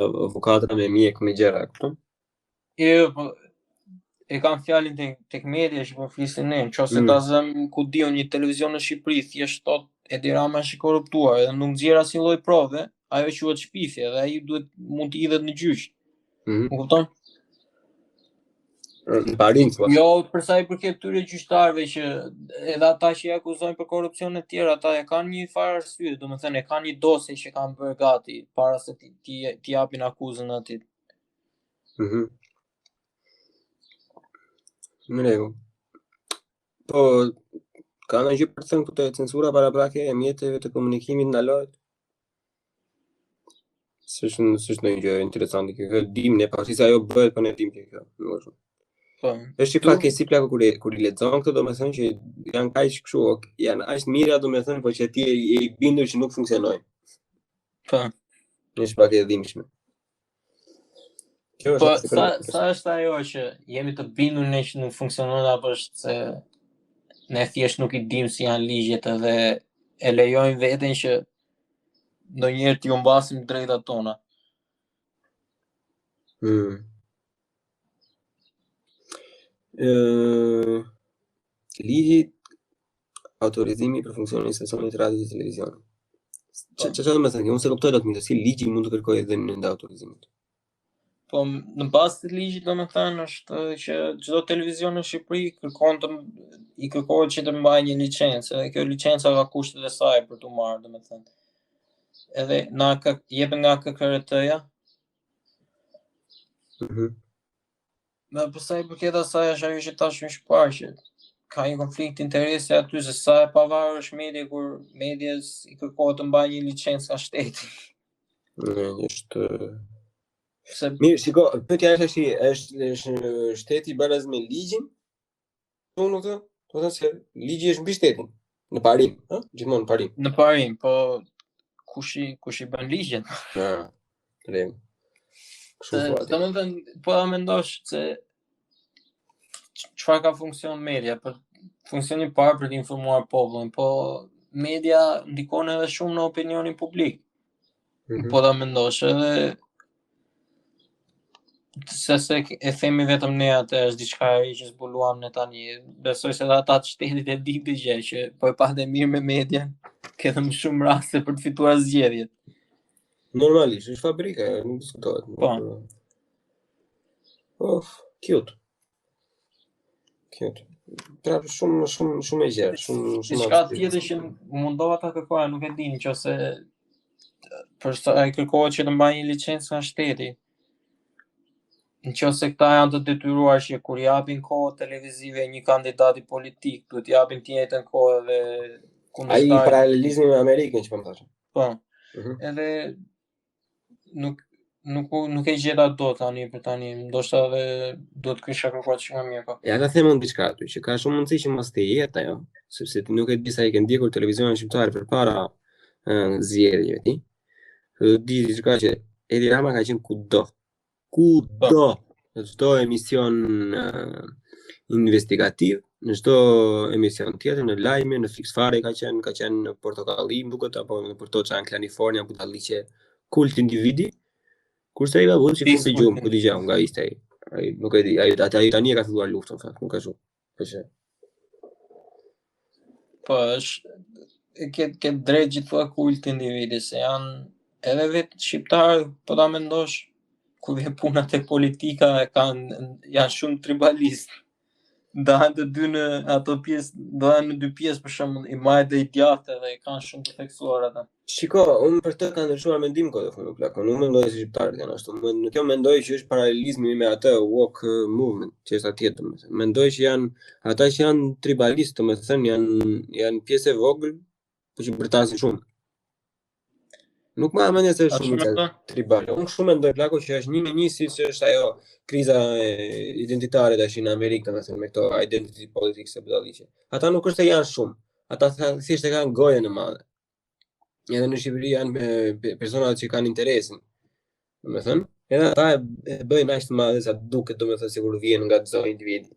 avokata me mjek me gjëra, kupton?
Po e kam fjalën tek media që po flisin ne, nëse ta zëm ku diun një televizion në Shqipëri thjesht thotë Edi Rama është i korruptuar dhe nuk nxjerr asnjë lloj prove, ajo quhet shpifje dhe ai mund të hidhet në gjyq.
Mhm.
Më kupton?
Në Parim, thua.
Jo, për sa i përket këtyre gjyqtarëve që edhe ata që i akuzojnë për korrupsion e tjerë, ata e kanë një farë arsye, domethënë e kanë një dosje që kanë bërë gati para se t'i japin akuzën atij.
Mhm. Në rregull. Po, ka ndonjë gjë për të thënë këtu te censura paraprake e mjeteve të komunikimit ndalohet? S'është ndonjë gjë interesante kjo. Dim ne pasi se ajo bëhet, po ne dim kjo. Nuk është.
Po.
Është i pak e si plako kur i lexon këto, domethënë që janë kaq kështu, janë aq mira domethënë, po që ti je i bindur që nuk funksionojnë.
Po.
Është pak e dhimbshme. Kjo
Po,
është
sa është ajo që jemi të bindur ne që nuk funksionon apo është se ne thjesht nuk i dim si janë ligjet edhe e lejojmë veten që ndonjëherë t'ju mbasim drejtat tona.
Ligji autorizimi për funksionin e stacionit radio dhe televizion. Çfarë do të thënë? Unë se kuptoj dot mirë si ligji mund të kërkojë dhënien e autorizimit.
Po në bazë të ligjit domethënë është që çdo televizion në Shqipëri i kërkohet që të mbajë një licencë, dhe kjo licenca ka kushtet e saj për t'u marrë domethënë. Edhe jepen nga KKRT-ja. Dhe për sa i përket asaj është ajo që tash më shpar që ka një konflikt interesi aty se sa e pavarur është media kur medias i kërkohet të mbajë një licencë nga shteti.
Është mirë, shiko, pyetja është shteti baraz me ligjin? Unë këtë, do të thënë se ligji është mbi shtetin, në parim, ëh? Gjithmonë në parim.
Në parim, po kush i bën ligjen?
Rem.
Domethënë, po ta mendosh se çfarë ka funksion media, për funksioni i parë për të informuar popullin, po media ndikon edhe shumë në opinionin publik. Po ta mendosh edhe se e themi vetëm ne atë është diçka e që zbuluam ne tani. Besoj se ata të shtetit e dinë të gjë që po e patë mirë me median, ke më shumë raste për të fituar zgjedhjet.
Normalisht, është fabrika, nuk diskutohet. Po. Cute. Pra shumë e gjerë, shumë
diçka tjetër që mundova ta kërkoja, nuk e di nëse për sa ai kërkohet që të mbajë një licencë nga shteti. Nëse këta janë të detyruar që kur japin kohë televizive një kandidati politik, duhet japin të njëjtën kohë edhe
kundërshtarit. Ai paralelizmi me Amerikën që po më thashë.
Po. Edhe nuk e gjeta dot tani për tani, ndoshta edhe duhet kisha kërkuar shumë më mirë po.
Ja ta them unë diçka aty, që ka shumë mundësi që mos të jetë ajo, sepse ti nuk e di sa i ke ndjekur televizionin shqiptar përpara zgjedhjeve ti. Di diçka që Edi Rama ka qenë kudo, në çdo emision investigativ, në çdo emision tjetër, në lajme, në Fix Fare ka qenë në Portokalli, më duket, apo në Portoçan, në Kalifornia, ku dalliqe kult individi. Kurse ai ka vënë si kumpi gjum, ku dëgjoj nga ishte ai. Ai nuk e di, ai tani e ka filluar luftën, fakt, nuk ka shumë.
Po është ke drejt gjithë kult individi, se janë edhe vetë shqiptarë, po ta mendosh, ku vjen puna te politika janë shumë tribalistë. Ndahen të dy në ato pjesë, ndahen në dy pjesë për shembull, i majt dhe i djathtë dhe kanë shumë të theksuar ata.
Shiko, unë për të ka ndryshuar mendim këtë fund plakon. Unë mendoj se shqiptarët janë ashtu. Në kjo mendoj që është paralelizmi me atë woke movement, që është atje domethënë. Mendoj që janë ata që janë tribalistë, domethënë janë pjesë e vogël, por që bërtasin shumë. Nuk më mendoj se është shumë tribal. Unë shumë mendoj plako që është një si është ajo kriza identitare tash në Amerikë, domethënë me këto identity politics e budalliqe. Ata nuk është se janë shumë. Ata thjesht e kanë gojën e madhe. Edhe në Shqipëri janë persona që kanë interesin. Domethënë, edhe ata e bëjnë aq të madhe sa duket, domethënë sikur vjen nga çdo individ.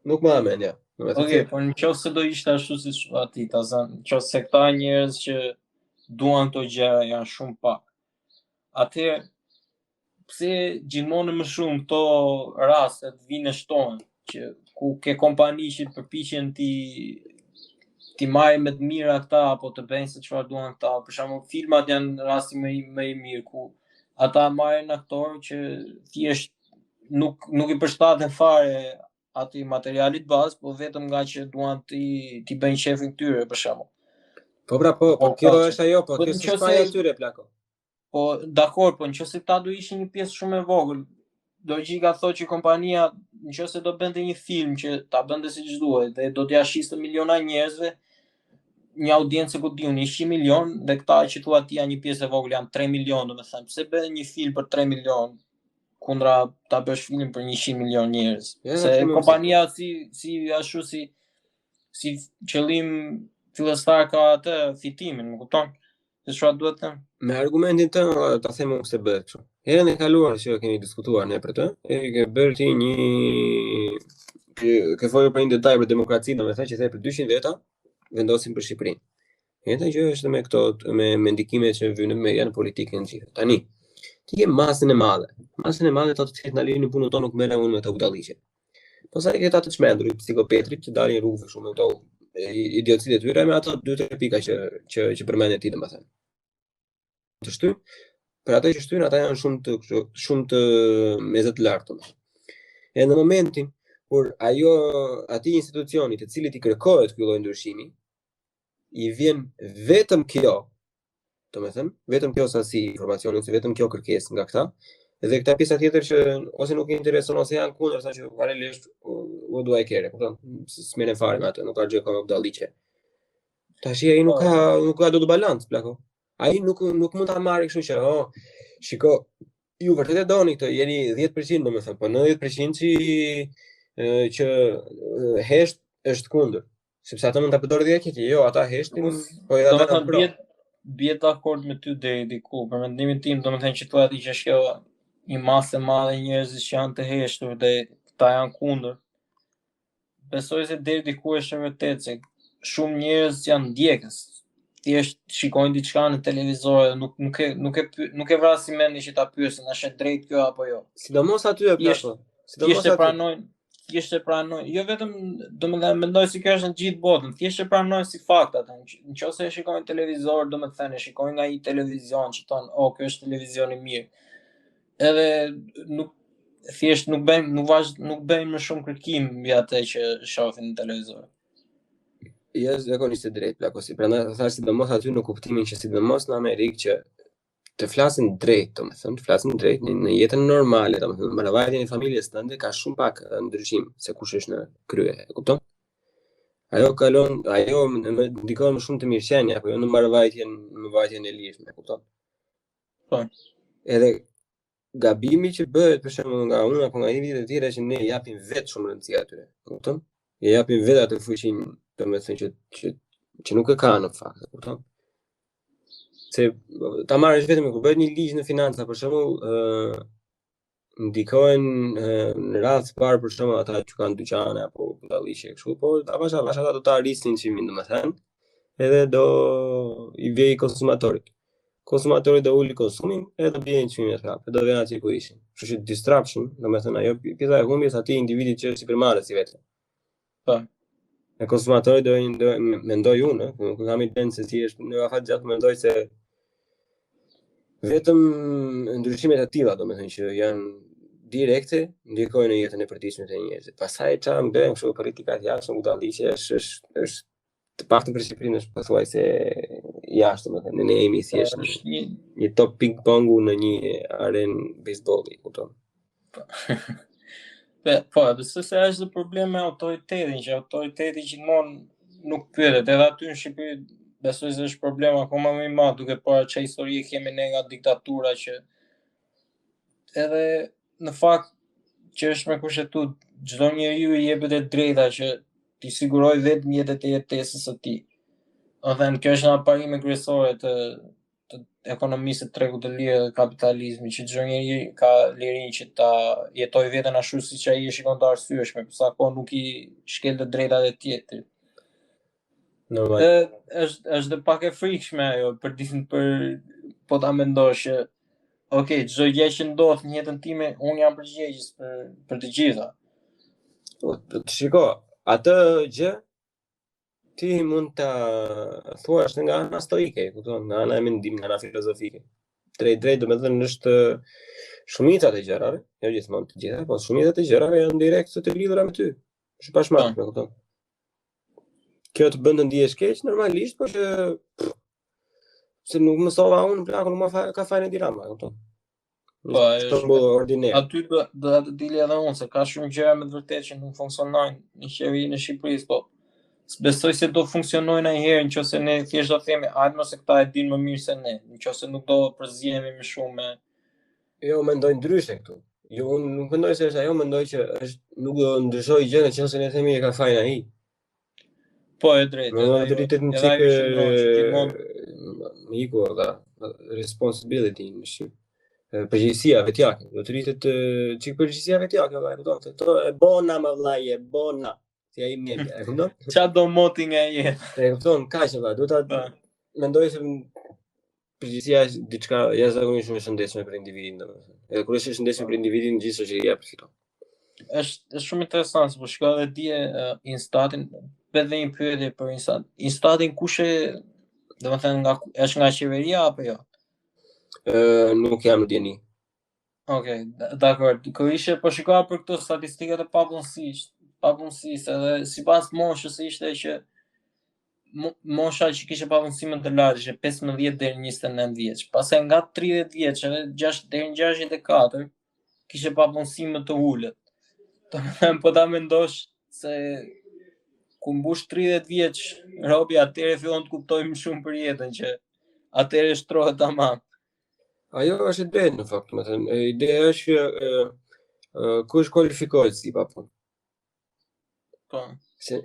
Nuk më mendja.
Okej, por nëse do ishte ashtu siç aty ta zën, nëse këta njerëz që duan këto gjëra janë shumë pak. Atëherë pse gjithmonë më shumë këto raste vinë shtohen që ku ke kompani që përpiqen ti marrë me të mira këta apo të bëjnë se çfarë duan këta. Për shembull, filmat janë rasti më i mirë ku ata marrin aktorë që thjesht nuk i përshtaten fare atij materialit bazë, po vetëm nga që duan ti bëjnë shefin këtyre për shembull.
Po pra, po kjo është ajo, po kjo s'është faja e tyre plako.
Po dakor, po nëse ta do ishin një pjesë shumë e vogël, logjika thotë që kompania nëse do bënte një film që ta bënte siç duhet dhe do t'ia shiste miliona njerëzve, një audiencë ku diun 100 milion dhe këta që thua ti janë një pjesë e vogël janë 3 milion, domethënë pse bën një film për 3 milion kundra ta bësh film për 100 milion njerëz. Se kompania si qëllim fillestar ka atë fitimin, më kupton? Se çfarë duhet të them?
Me argumentin tënd ta them unë se bëhet kështu. Herën e kaluar që kemi diskutuar ne për të, ke bërë ti ke folur për një detaj për demokracinë, domethënë që the për 200 veta vendosin për Shqipërinë. Njëjta gjë është me këto me ndikimet që vijnë në media në politikën gjithë. Tani, ti ke masën e madhe. Masën e madhe ta të na lini punën tonë nuk merrem unë me të budalliqe. Po sa i ke ta të çmendurit, psikopetrit që dalin rrugë shumë këto idiotësitë e tyre me ato 2-3 pika që përmendën ti domethënë. Të shtyn, për ata që shtyn ata janë shumë të meze të lartë. E në momentin kur atij institucioni të cilit i kërkohet ky lloj ndryshimi, i vjen vetëm kjo, domethënë, vetëm kjo sasi informacioni ose vetëm kjo kërkesë nga këta, dhe këta pjesa tjetër që ose nuk i intereson ose janë kundër sa që realisht u do ai kere, kupton? S'merren fare me atë, nuk ka gjë ka budalliqe. Tash ai nuk ka dot balans, plako. Ai nuk mund ta marrë kështu që, shiko, ju vërtet e doni këtë, jeni 10% domethënë, po 90% që hesht është kundër. Sepse ata mund ta përdorin dhe këtë, jo, ata heshtin, po edhe ata kanë
bie dakord me ty deri diku. Për mendimin tim, domethënë që thua ti që është kjo një masë e madhe njerëzish që janë të heshtur dhe ta janë kundër. Besoj se deri diku është e vërtetë se shumë njerëz janë ndjekës. Thjesht shikojnë diçka në televizor dhe nuk e vrasin mendin që ta pyesin a është drejt kjo apo jo.
Sidomos aty e plako.
Thjesht e pranojnë. Jo vetëm, domethënë mendoj se kjo është në gjithë botën, thjesht e pranojnë si fakt atë. Nëse e shikojnë televizor, domethënë e shikojnë nga një televizion që thon, ky është televizion i mirë. Edhe nuk bëjmë më shumë kërkim mbi atë që shohin në televizor.
Jo, zakonisht e drejt, plako, si prandaj thash sidomos aty në kuptimin që sidomos në Amerikë që të flasin drejt, domethënë, të flasin drejt në jetën normale, domethënë, marrëvajtjen e familjes tënde ka shumë pak ndryshim se kush është në krye, e kupton? Ajo ndikon më shumë të mirëqenia, apo jo në marrëvajtjen e lirshme, e kupton?
Po.
Edhe gabimi që bëhet për shembull nga unë apo nga individët e tjerë që ne japim vetë shumë rëndësi atyre, e kupton? I japim vetë atë fuqinë, domethënë që nuk e ka në fakt, e kupton? Se ta marrësh vetëm kur bëhet një ligj në financa, për shembull, ndikohen në radhë të parë për shembull ata që kanë dyqane apo budalliqe kështu, po avash ata do ta rrisnin çimin domethënë, edhe do i vej konsumatorit. Konsumatori do uli konsumin edhe do bien çmimet prapë, do vjen aty ku ishin. Kështu që disruption, domethënë ajo pjesa e humbjes atij individit që është sipërmarrës i vetë.
Po.
E konsumatori do mendoj unë, nuk kam idenë se si është në afat gjatë mendoj se vetëm ndryshimet e tilla domethënë që janë direkte ndikojnë në jetën e përditshme të njerëzit. Pastaj çfarë bën kështu politika e jashtëm budalliqe është të paktën për Shqipërinë është pothuajse jashtë domethënë ne jemi thjesht një top ping pongu në një arenë bejsbolli, kupton?
Po, besoj se është problem me autoritetin, që autoriteti gjithmonë nuk pyetet, edhe aty në Shqipëri besoj se është problem akoma më i madh duke parë çfarë histori kemi ne nga diktatura që edhe në fakt që është me kushtetutë çdo njeriu i jepet e drejta që t'i siguroj vetëm jetën e jetesës së tij. Domethënë kjo është një parime kryesore të ekonomisë të tregut të lirë dhe kapitalizmit, që çdo njeri ka lirinë që ta jetojë veten ashtu siç ai e shikon të arsyeshme, për sa kohë nuk i shkel të drejtat e tjetrit.
Normal.
Është pak e frikshme ajo po ta mendosh që çdo gjë që ndodh në jetën time, unë jam përgjegjës për të gjitha.
Shiko, atë gjë ti mund ta thuash nga ana stoike, kupton, nga ana e mendimit, nga ana filozofike. Drejt, domethënë është shumica të gjërave, jo gjithmonë të gjitha, po shumica të gjërave janë direkt të lidhura me ty. Është pashmat, me kupton. Kjo të bën të ndihesh keq normalisht, por që se nuk mësova unë plakun, nuk më ka fajin e dirama, kupton.
Po,
është ordiner.
Aty do të dili edhe unë, se ka shumë gjëra me të vërtetë që nuk funksionojnë në qeverinë e Shqipërisë, po besoj se do funksionojnë ndonjëherë nëse ne thjesht do themi, hajde mos se këta e dinë më mirë se ne, nëse nuk do përzihemi më shumë me.
Jo, mendoj ndryshe këtu. Jo, unë nuk mendoj se është ajo, mendoj që nuk do ndryshoj gjë nëse ne themi e ka fajin ai.
Po, e drejtë.
Miku, responsibility në Shqip. Përgjegjësia vetjake. Do të rritet çik përgjegjësia vetjake, vëllai, kupton? To e bona më vëllai, e bona. Si ai mjek, e kupton?
Çfarë do moti nga jetë?
E kupton, kaq vëllai, do ta mendoj se përgjegjësia është diçka jashtëzakonisht shumë e shëndetshme për individin, domethënë. Edhe kur është e shëndetshme për individin, gjithë shoqëria përfiton.
Është shumë interesant, po shkoj edhe dje Instatin, edhe një pyetje për Instatin kush e, domethënë është nga qeveria apo jo?
Nuk jam në dieni.
Okej, dakor. Kur ishe po shikoja për këto statistikat e papunësisë, edhe sipas moshës ishte që mosha që kishte papunësi më të lartë ishte 15 deri në 29 vjeç. Pastaj nga 30 vjeç edhe 6 deri në 64 kishte papunësi më të ulët. Domethënë po ta mendosh se ku mbush 30 vjeç robi atëherë fillon të kuptoj më shumë për jetën që atëherë shtrohet tamam.
Ajo është e drejtë në fakt, më thënë. Ideja është që kush kualifikohet si papunë.
Po.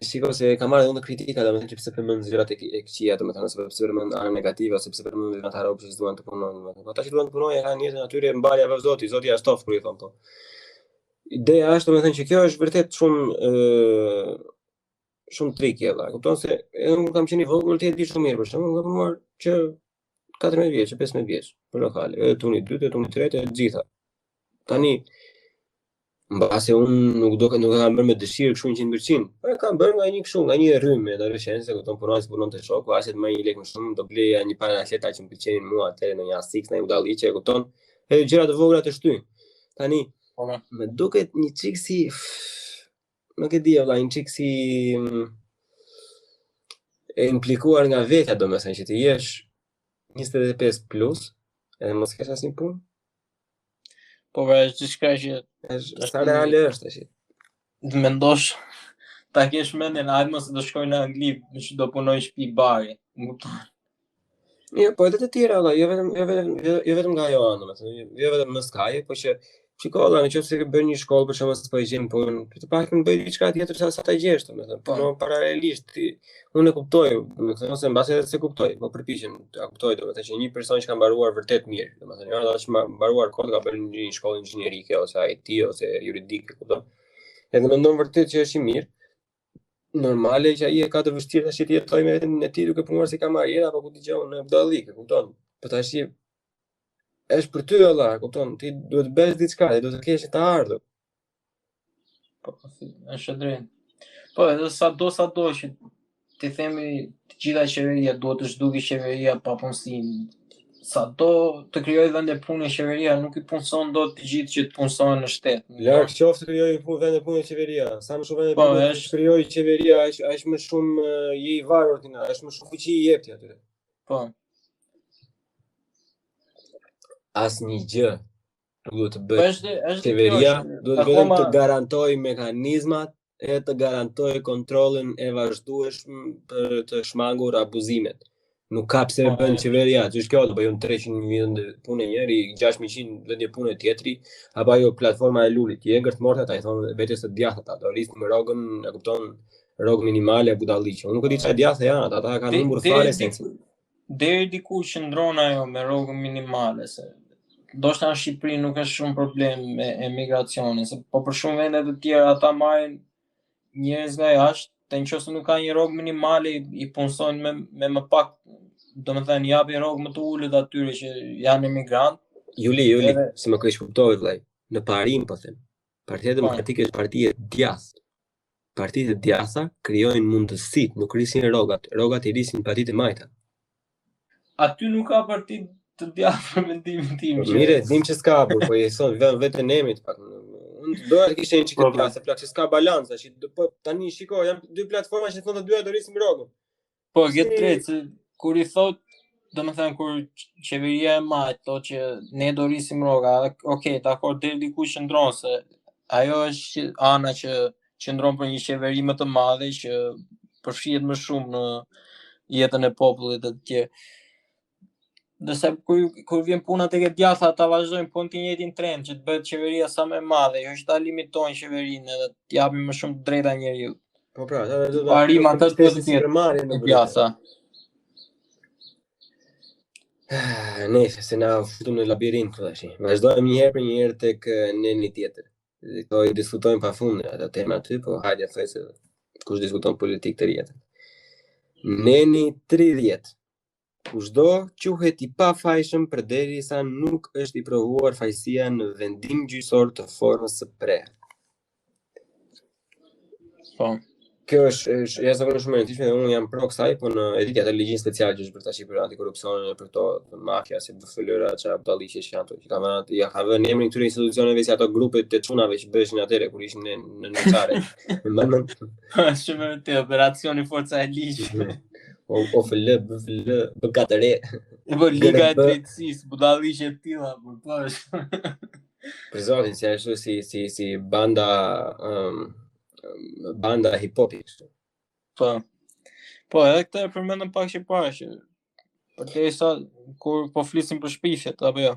Shiko se kam marrë unë kritika, domethënë që pse përmend zgjerat e këqija, domethënë sepse përmend anë negative ose sepse përmend ata robë që duan të punojnë, domethënë. Ata që duan të punojnë kanë jetën atyre mbarja vetë Zoti ja shtoft kur i thon po. Ideja është domethënë që kjo është vërtet shumë trikë valla. Kupton se unë kam qenë i vogël ti e di shumë mirë për shkakun, kam punuar që 14 vjeç, 15 vjeç për lokale, edhe tuni 2, tuni 3, të gjitha. Tani mbase unë nuk kam bërë me dëshirë kështu 100%. Po e kam bërë nga një kështu, nga një rrymë, edhe rëshencë, kupton punon te shoku, as të më një lekë më shumë, do bleja një parë atleta që më pëlqenin mua atëherë në një Asics, në një budalliqe, kupton? Edhe gjëra të vogla të shtyn. Tani më duket një çik si nuk e di valla, një çik si e implikuar nga vetja, domethënë që ti jesh 25 plus, edhe mos kesh asnjë punë.
Po është diçka që
sa reale është tash.
Të mendosh ta kesh mendjen hajde mos do shkoj në Angli, që do punoj në shtëpi bari, më kupton?
Jo, po edhe të tjera valla, jo vetëm nga ajo anë, domethënë, jo vetëm në Sky, po që shikolla, nëse ke bërë një shkollë për shkak se po e gjen punë, të paktën bëj diçka tjetër sa ta gjesh, domethënë, po paralelisht unë e kuptoj, domethënë ose mbase se kuptoj, po përpiqem ta kuptoj, domethënë që një person që ka mbaruar vërtet mirë, domethënë jo ata që mbaruar kod ka bërë një shkollë inxhinierike ose IT ose juridike, kupton? Edhe mendon vërtet që është i mirë. Normale që ai e ka të vështirë tash të jetojë me vetën e tij duke punuar si kamarier apo ku dëgjon në budallik, kupton? Po tash është për ty valla, kupton? Ti duhet të bësh diçka, ti duhet të kesh të ardhur.
Po, është drejt. Po, edhe sa do që ti themi të gjitha qeveria duhet të zhdukë qeveria pa punësinë. Sa do të krijoj vende pune qeveria, nuk i punson dot të gjithë që të punësojnë në shtet.
Larg qoftë krijoj vende pune qeveria. Sa më shumë vende pune krijoj qeveria, aq më shumë je i varur ti na, aq më shumë fuqi i jep ti atyre.
Po.
Asnjë gjë nuk duhet të bëj. Qeveria duhet vetëm të garantojë mekanizmat e të garantojë kontrollin e vazhdueshëm për të shmangur abuzimet. Nuk ka pse bën qeveria, ç'është kjo, do bëjmë 300 vende pune njëri, 600 vende pune tjetri, apo ajo platforma e lulit, je ngërtmorta ata i thonë vetes të djathta ata, do rrisnë me rrogën, e kupton, rrogë minimale budalliqe. Unë nuk e di çfarë djathta janë ata kanë humbur fare sensin.
Deri diku qëndron ajo me rrogën minimale, se ndoshta në Shqipëri nuk është shumë problem me emigracionin, se po për shumë vende të tjera ata marrin njerëz nga jashtë, nëse nuk ka një rrogë minimale i punësojnë me më pak, domethënë japin rrogë më të ulët atyre që janë emigrant.
Juli, se më keq kuptoj vëllai. Në parim po them. Partia Demokratike është parti e djathtë. partitë e djatha krijojnë mundësitë, nuk rrisin rrogat. Rrogat i rrisin partitë e majta.
Aty nuk ka partitë të djathta për mendimin tim.
Mire, dim që s'ka hapur, po i thon vetën emrit pak. Unë doja të kishe një çik të djathtë, plak që s'ka balanca, po tani shiko, janë dy platforma që thonë të dyja do rrisim rrogën.
Po, këtë drejtë, se kur i thot, domethënë kur qeveria e majtë thotë që ne do rrisim rroga, okay, dakor, deri diku qëndron se ajo është ana që qëndron për një qeveri më të madhe që përfshihet më shumë në jetën e popullit të tjerë. Dërsa kur vjen puna tek e djatha ta vazhdojnë po në të njëjtin trend që të bëhet qeveria sa më e madhe, jo që ta limitojnë qeverinë edhe të japin më shumë drejta njeriut.
Po pra,
parim atë të djatha.
Nëse se na futëm në labirint tash. Vazhdojmë një herë tek neni tjetër. Këto i diskutojmë pafund ato tema aty, po hajde thoj se kush diskuton politikë të rjetën. Neni 30. Kushdo quhet i pafajshëm përderisa nuk është i provuar fajësia në vendim gjyqësor të formës së prerë.
Po.
Kjo është jashtëzakonisht shumë e rëndësishme dhe unë jam pro kësaj, po në editja të ligjin special që është për tash për antikorrupsionin e për to mafia, si BFL-ra, çfarë budalliqe që janë ato, që ka vënë emrin këtyre institucioneve si ato grupet të çunave që bëshin atëre kur ishin në çare.
Shumë të operacioni forca e ligjit.
OFL, BFL, BKTR.
Po Liga e Drejtësisë, budalliqe të tilla, po.
Për zotin, si ashtu si banda hip-hopi.
Po, edhe këtë e përmendëm pak që parë që përderisa kur po flisim për shpifjet apo jo.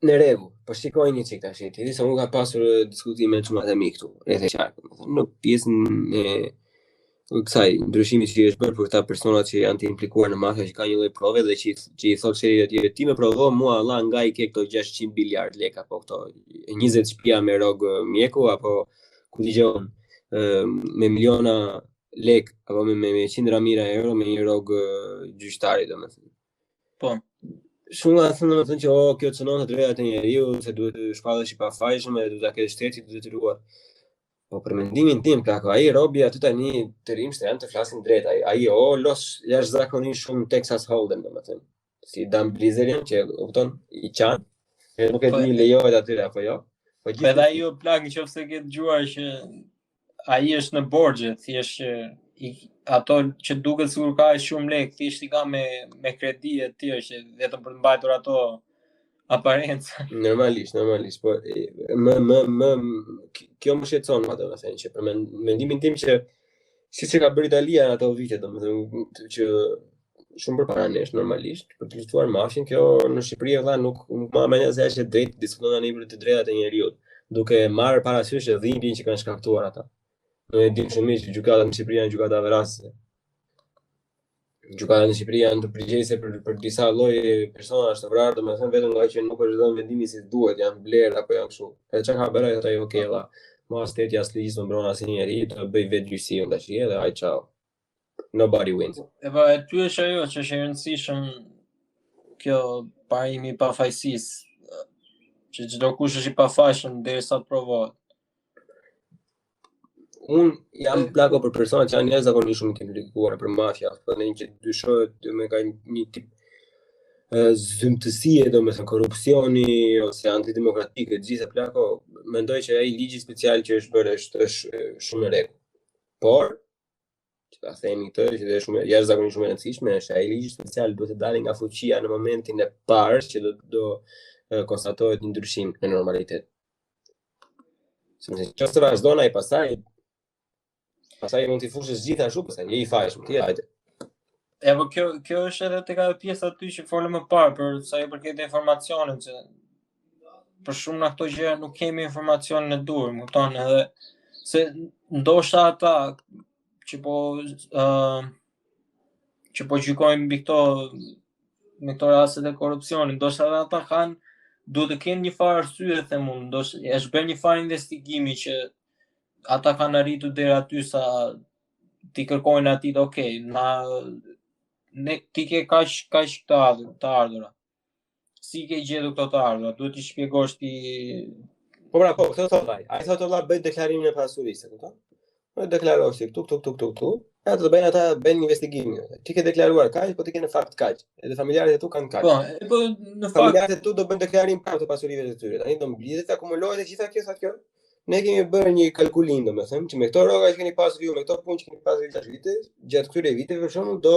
Në rregull, po shikoj një çik tash. Ti di se unë ka pasur diskutime shumë të mi këtu, rreth e qarkut. Në pjesën e kësaj ndryshimi që është bërë për këta personat që janë të implikuar në mafia, që ka një lloj prove dhe që i thotë se ti më provo mua Allah nga i ke këto 600 miliard lekë apo këto 20 shtëpia me rrog mjeku apo ku dëgjon me miliona lekë apo me qindra mijëra euro me një rrog gjyqtari domethënë.
Po.
Shumë thënë domethënë që kjo cënon të drejtat e njeriu, se duhet të shpallësh i pafajshëm dhe duhet ta kesh shteti të detyruar. Po për mendimin tim, plako, ai robi aty tani të rimshtë janë të flasin drejt, ai los jashtëzakonisht shumë Texas Hold'em domethënë. Si Dan Bilzerian që kupton i qan, nuk e di lejohet aty apo jo. Po
gjithë edhe ai plak nëse ke dëgjuar që ai është në borxhe, thjesht që ato që duket sikur ka shumë lekë, thjesht i ka me kredi e tjerë që vetëm për të mbajtur ato aparenca.
Normalisht, po kjo më shqetëson më domethënë që për mendimin tim që siç e ka bërë Italia në ato vite domethënë që shumë përpara nesh normalisht për të luftuar mafin, kjo në Shqipëri valla nuk ma mendja se është drejt diskuton tani për të drejtat e njeriut, duke marrë parasysh dhimbjen që kanë shkaktuar ata. Ne e dim shumë që gjykata në Shqipëri janë gjykata vrasëse. Gjykata në Shqipëri janë të përgjegjëse për disa lloje personash të vrarë, domethënë vetëm nga që nuk është dhënë vendimi si duhet, janë blerë apo janë kështu. Edhe çka ka bërë ato okay valla. Mos shteti as ligjit më mbron asnjëri, të bëj vetë gjyqësinë tash edhe ai çao. Nobody wins.
Eva, ty është ajo që është e rëndësishëm kjo parimi i pafajësisë, që çdo kush është i pafajshëm derisa të provohet.
Unë jam plako për personat që janë jashtëzakonisht shumë të implikuar për mafia, po ne që dyshohet me ka një tip zymtësie domethënë korrupsioni ose antidemokratike, gjithë plako, mendoj që ai ligji special që është bërë është shumë në rregull. Por që ta themi këtë që është shumë jashtëzakonisht shumë e rëndësishme, është ai ligji special duhet të dalë nga fuqia në momentin e parë që do konstatohet një ndryshim në normalitet. Sepse çfarë vazhdon ai pastaj mund t'i fushësh gjithashtu, pastaj je i fajshëm, ti hajde.
Po kjo është edhe tek ajo pjesa aty që folëm më parë për sa i përket informacionit, që për shumë nga këto gjëra nuk kemi informacionin e duhur, më kupton, edhe se ndoshta ata që po gjykojnë mbi këto raste të korrupsionit, ndoshta ata duhet të kenë një farë arsye them unë, ndoshta është bërë një farë investigimi që ata kanë arritur deri aty sa ti kërkojnë aty, okay, ti ke kaq të ardhura. Si ke gjetur këto të ardhura? Duhet t'i shpjegosh ti
Po pra, po, këtë thot ai. Ai thot valla bëj deklarimin e pasurisë, kupton? Po deklarosh ti këtu. Atë do bëjnë ata bëjnë investigimin. Ti ke deklaruar kaq, po ti ke në fakt kaq. Edhe familjarët e tu kanë kaq.
Po, në fakt
Familjarët e tu do bëjnë deklarim prapë të pasurive të tyre. Tani do mblidhet, akumulohet e gjitha kjo sa kjo. Ne kemi bërë një kalkulim, domethënë, që me këto rroga që keni pasur ju, me këto punë që keni pasur ju tash vite, gjatë këtyre viteve për shembull do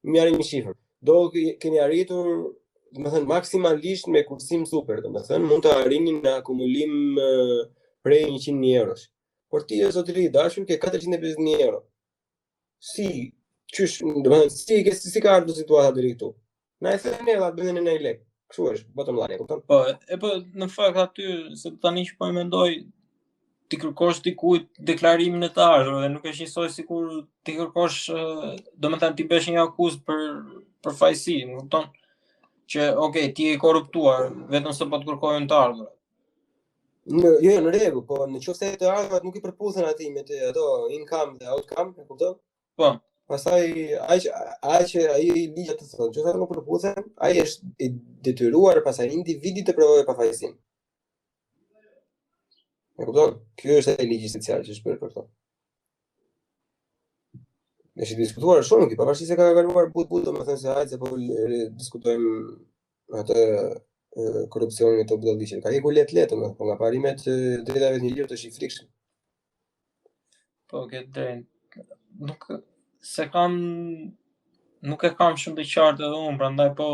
marrim një shifër. Do keni arritur, domethënë maksimalisht me kursim super, domethënë mund të arrini në akumulim prej 100.000 eurosh. Por ti e zotëri i dashur ke 450.000 euro. Si ka ardhur situata deri këtu? Na e thënë edhe atë bëndën e një lek. Kështu është, bottom line, kupton?
Po, në fakt aty, se tani që po e mendoj, ti kërkosh dikujt deklarimin e të ardhurave, nuk është njësoj sikur ti kërkosh, domethënë ti bësh një akuzë për fajësi, kupton? Që, okay, ti je korruptuar, vetëm se po të kërkojnë të ardhurat.
Jo, në rregull, po në qoftë se të ardhurat nuk i përputhen atij me ato income dhe outcome, e kupton?
Po.
Pastaj ai ligja të thonë, nëse nuk përputhen, ai është i detyruar pastaj individi të provojë pafajësinë. E kupton? Ky është ai ligji social që është bërë për këto. Ne shi diskutuar shumë këtu, pavarësisht se ka kaluar but, domethënë se hajde po diskutojmë atë korrupsionin e të budalliqe. Ka ikur lehtë, domethënë, po nga parimet drejtave të një lirë të shi frikshëm.
Po, këtë drejt. Nuk e kam shumë të qartë edhe unë, prandaj po...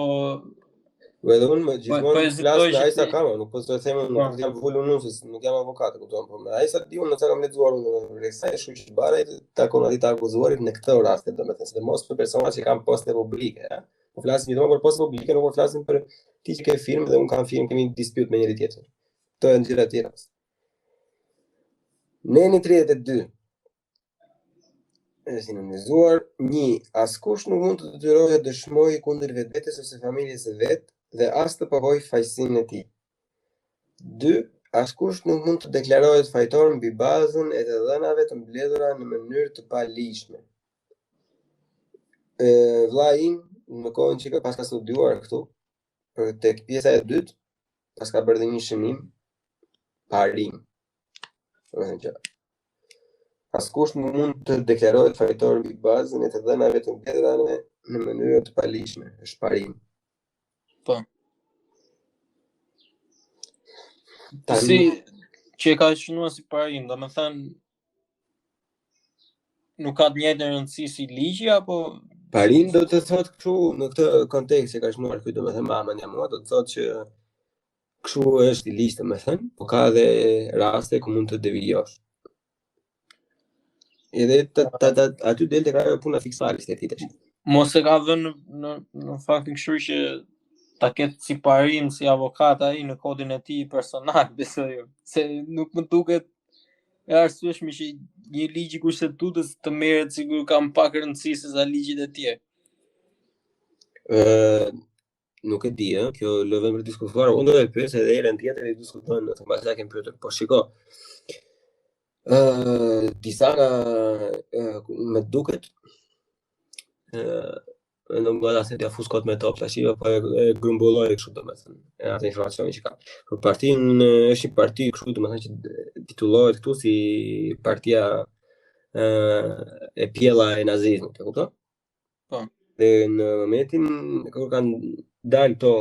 Edhe unë gjithmonë flas me ai sa kam, nuk po të them nuk jam volunus, nuk jam avokat, kupton, po ai sa di unë në çka kam lexuar unë rresa e shoqë bare takon atë të akuzuarit në këtë rast, domethënë, se mos për persona që kanë poste publike, ha. Po flasim gjithmonë për poste publike, nuk po flasim për ti që ke firmë dhe unë kam firmë, kemi dispute me njëri tjetrin. Këto janë gjëra të tjera. Neni 32. Është indemnizuar. 1. Askush nuk mund të detyrohet dëshmojë kundër vetvetes ose familjes së vet dhe as të pohojë fajësinë e tij. 2. Askush nuk mund të deklarohet fajtor mbi bazën e të dhënave të mbledhura në mënyrë të palishme. Vlla im, në kohën që pas ka studiuar këtu, për tek pjesa e dytë, pas ka bërë dhe një shënim parim. Askush nuk mund të deklarohet fajtor mbi bazën e të dhënave të mbledhura në mënyrë të palishme, është parim.
Po. Si që ka shënuar si parim, domethënë nuk ka të njëjtën rëndësi si ligji apo
parim do të thotë kështu në këtë kontekst që ka shënuar këtu, domethënë mamën mua do të thotë që kështu është i ligjit, domethënë, po ka edhe raste ku mund të devijosh. Edhe aty del tek ajo puna fiksaliste e tij.
Mos e ka vënë në faktin kështu që ta ketë si parim si avokat ai në kodin e tij personal, besoj, se nuk më duket e arsyeshme që një ligj i kushtetutës të merret sikur ka pak rëndësi se sa ligjit e tjerë.
Nuk e di, kjo lëvëm për diskutuar, unë do të pyes edhe herën tjetër i diskutojnë, mbas sa kemi pyetur, po shiko. Disa me duket në mbëlla se t'ja fus kot me top tash, po e grumbulloj kështu domethënë. Atë informacioni që ka. Po partinë është një parti kështu domethënë që titullohet këtu si partia e pjella e nazizmit, e kupton?
Po.
Dhe në momentin kur kanë dalë këto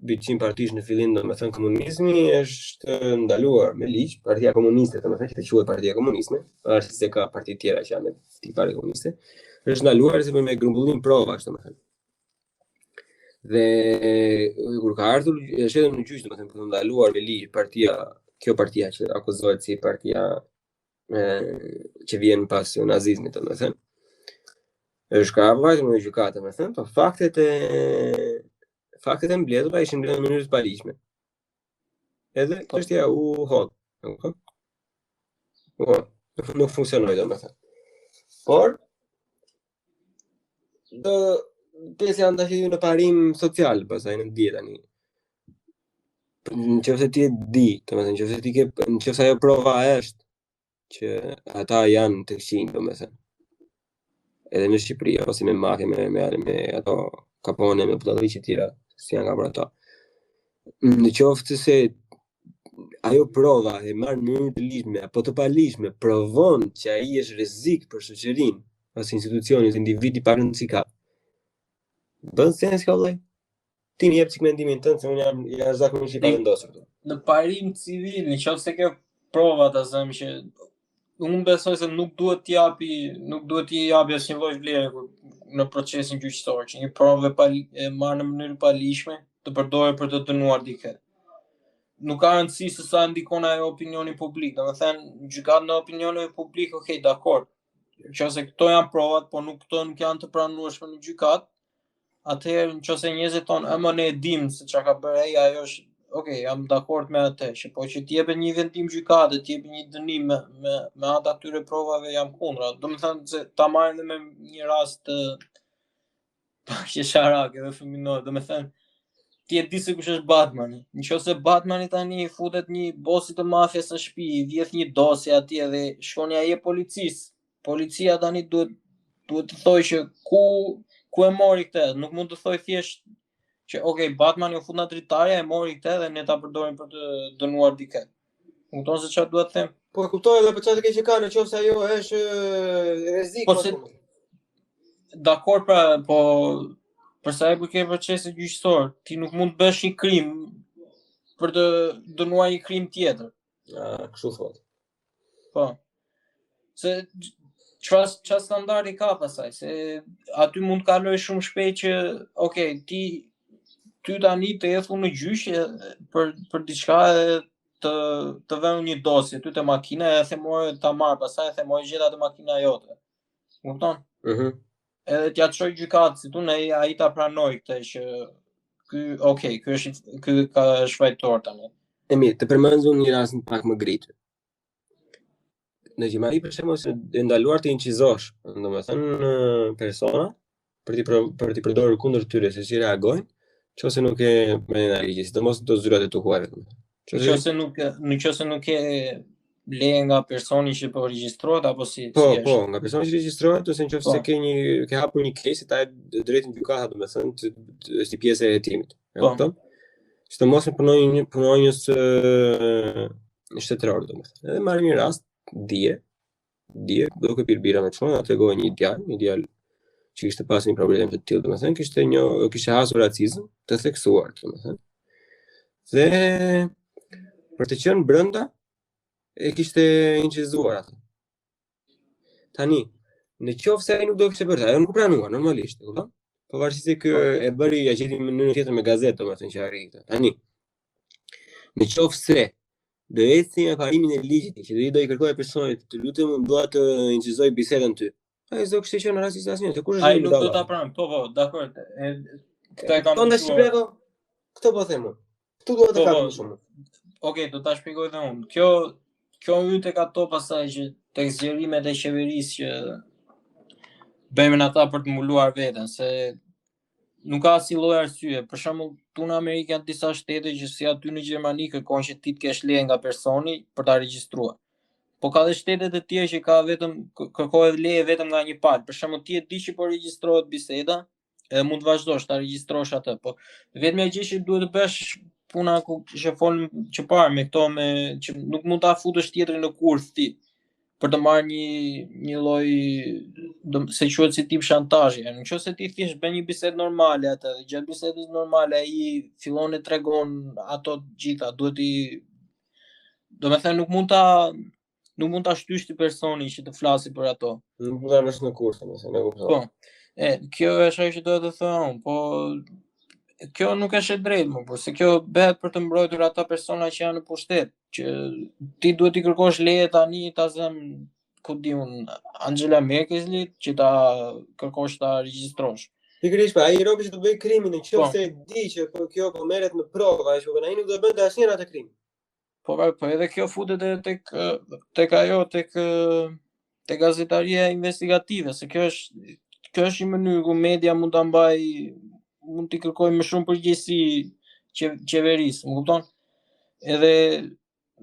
biçim partish në fillim, domethënë komunizmi është ndaluar me ligj, Partia Komuniste, domethënë që quhet Partia Komuniste, pavarësisht se ka parti tjera që janë tipare komuniste, është ndaluar sepse me grumbullim provash, domethënë. Dhe kur ka ardhur është edhe në gjyq, domethënë për të ndaluar me ligj kjo partia që akuzohet si partia që vjen pas nazizmit, domethënë. Është ka vajtur në gjykatë, domethënë, po faktet e mbledhura ishin mbledhur në mënyrë të palishme. Edhe çështja u hodh. Nuk funksionoi domethënë. Por pjesë janë tash në parim social, pastaj në dieta tani. Nëse ti e di, domethënë nëse ajo prova është që ata janë të këqij, domethënë. Edhe në Shqipëri ose me mafje me ato kapone me budalliqe të tjera, si janë nga për ato. Në qoftë se ajo prova e marrë në mënyrë të ligjshme apo të paligjshme provon që ai është rrezik për shoqërinë, pas institucionit, individi pa rëndësi ka. Bën sens ka vëllai? Ti më jep çik mendimin tënd se unë jam jashtëzakonisht i pavendosur këtu.
Në parim civil, nëse kjo prova ta zëm që unë besoj se nuk duhet t'i japi asnjë lloj vlere në procesin gjyqësor, që një provë e marrë në mënyrë paligjshme të përdoret për të dënuar dikë. Nuk ka rëndësi se sa ndikon ajo opinioni publik. Domethënë, gjykat në opinionin publik, okay, dakord. Nëse këto janë provat, po këto nuk janë të pranueshme në gjykat, atëherë nëse njerëzit thonë, "Më ne e dim se çka ka bërë ai, ajo është okay, jam dakord me atë, që po që t'jepet një vendim gjykate, t'jepet një dënim me anë të atyre provave jam kundra. Domethënë se ta marrim dhe me një rast të paqesharake dhe fëminor, domethënë ti e di se kush është Batmani. Nëse Batmani tani futet një bosi të mafjes në shtëpi, i vjedh një dosje atje dhe shkoni ai e policisë. Policia tani duhet të thojë që ku e mori këtë, nuk mund të thojë thjesht që okay, Batmani u fut në dritarja, e mori këtë dhe ne ta përdorim për të dënuar dikë. Kupton se çfarë duhet të them?
Po kuptoj edhe për çfarë ke që ka nëse ajo është rrezik.
Po se dakord pra, po për sa i përket procesit gjyqësor, ti nuk mund të bësh një krim për të dënuar një krim tjetër.
Kështu thot.
Po. Se çfarë standardi ka pasaj, se aty mund të kaloj shumë shpejt që okay, ty tani të jethu në gjyqje për diçka të vënë një dosje, ty të makina e themore ta marr, pastaj themore gjeta të makina jote. Kupton? Edhe t'ja çoj gjykatës, si tunë ai ta pranoj këtë që ky ka shfaqtor tani.
E mirë, të përmendur një rast pak më gritur. Në gjimari për shembull se e ndaluar të incizosh, domethënë persona për t'i përdorur kundër tyre se si reagojnë, nëse nuk e merren ligji, sidomos do zyrat e tuhuara.
Nëse nuk e leje nga personi që po regjistrohet apo si
Po, nga personi që regjistrohet ose nëse ke hapur një case, ta drejt në gjykatë, domethënë është pjesë e hetimit. E kupton? Sidomos në punonjës shtetëror, domethënë. Edhe marrim një rast dije, duke pirë bira me çon, atë tregoi një djalë që kishte pasur një problem të tillë, domethënë kishte hasur racizëm të theksuar, domethënë. Dhe për të qenë brenda e kishte incizuar atë. Tani, në qoftë se ai nuk do kishte bërë, ajo nuk pranuar normalisht, e kupton? Pavarësisht se ky e bëri ja gjeti në mënyrë tjetër me gazetë, domethënë që arri këtë. Tani, në qoftë se do ecni me parimin e ligjit, që do I kërkojë personit, të lutem dua të incizoj bisedën ty. Ai s'do kishte qenë racist asnjë, kush është
ai nuk do ta pranon. Po, dakord. Këtë e kam
thënë. Këtë po them. Ktu duhet të kapim shumë.
Okej, do ta shpjegoj edhe unë. Kjo hyn tek ato pasaj që tek zgjerimet e qeverisë që bëjmë ata për të mbuluar veten, se nuk ka asnjë lloj arsye. Për shembull, tu në Amerikë janë disa shtete që si aty në Gjermani kërkojnë që ti të kesh leje nga personi për ta regjistruar. Po ka dhe shtete të tjera që ka vetëm kërkohet leje vetëm nga një palë. Për shembull, ti e di që po regjistrohet biseda, edhe mund të vazhdosh ta regjistrosh atë, po vetëm gjë që duhet të bësh puna që folëm që parë me këto që nuk mund ta futesh tjetrin në kurth ti për të marrë një lloj se quhet si tip shantazhi. Nëse ti thjesht bën një bisedë normale atë, dhe gjatë bisedës normale ai fillon e tregon ato gjitha, domethënë nuk mund ta shtysh ti personin që të flasi për ato.
Nuk mund ta lësh në kurth, domethënë, e kupton.
Po. Kjo është ajo që doja të them unë, po kjo nuk është e drejtë më, por se kjo bëhet për të mbrojtur ata persona që janë në pushtet, që ti duhet I kërkosh leje tani ta zëm ku di un Angela Merkel që ta kërkosh ta regjistrosh.
Pikërisht, ai robi që do bëj krimin, nëse di që kjo po merret në provë, ai nuk do bënte asnjëherë atë krim.
Po edhe kjo futet tek gazetaria investigative, se kjo është një mënyrë ku media mund ta mund t'i kërkojë më shumë përgjegjësi qeverisë, më kupton? Edhe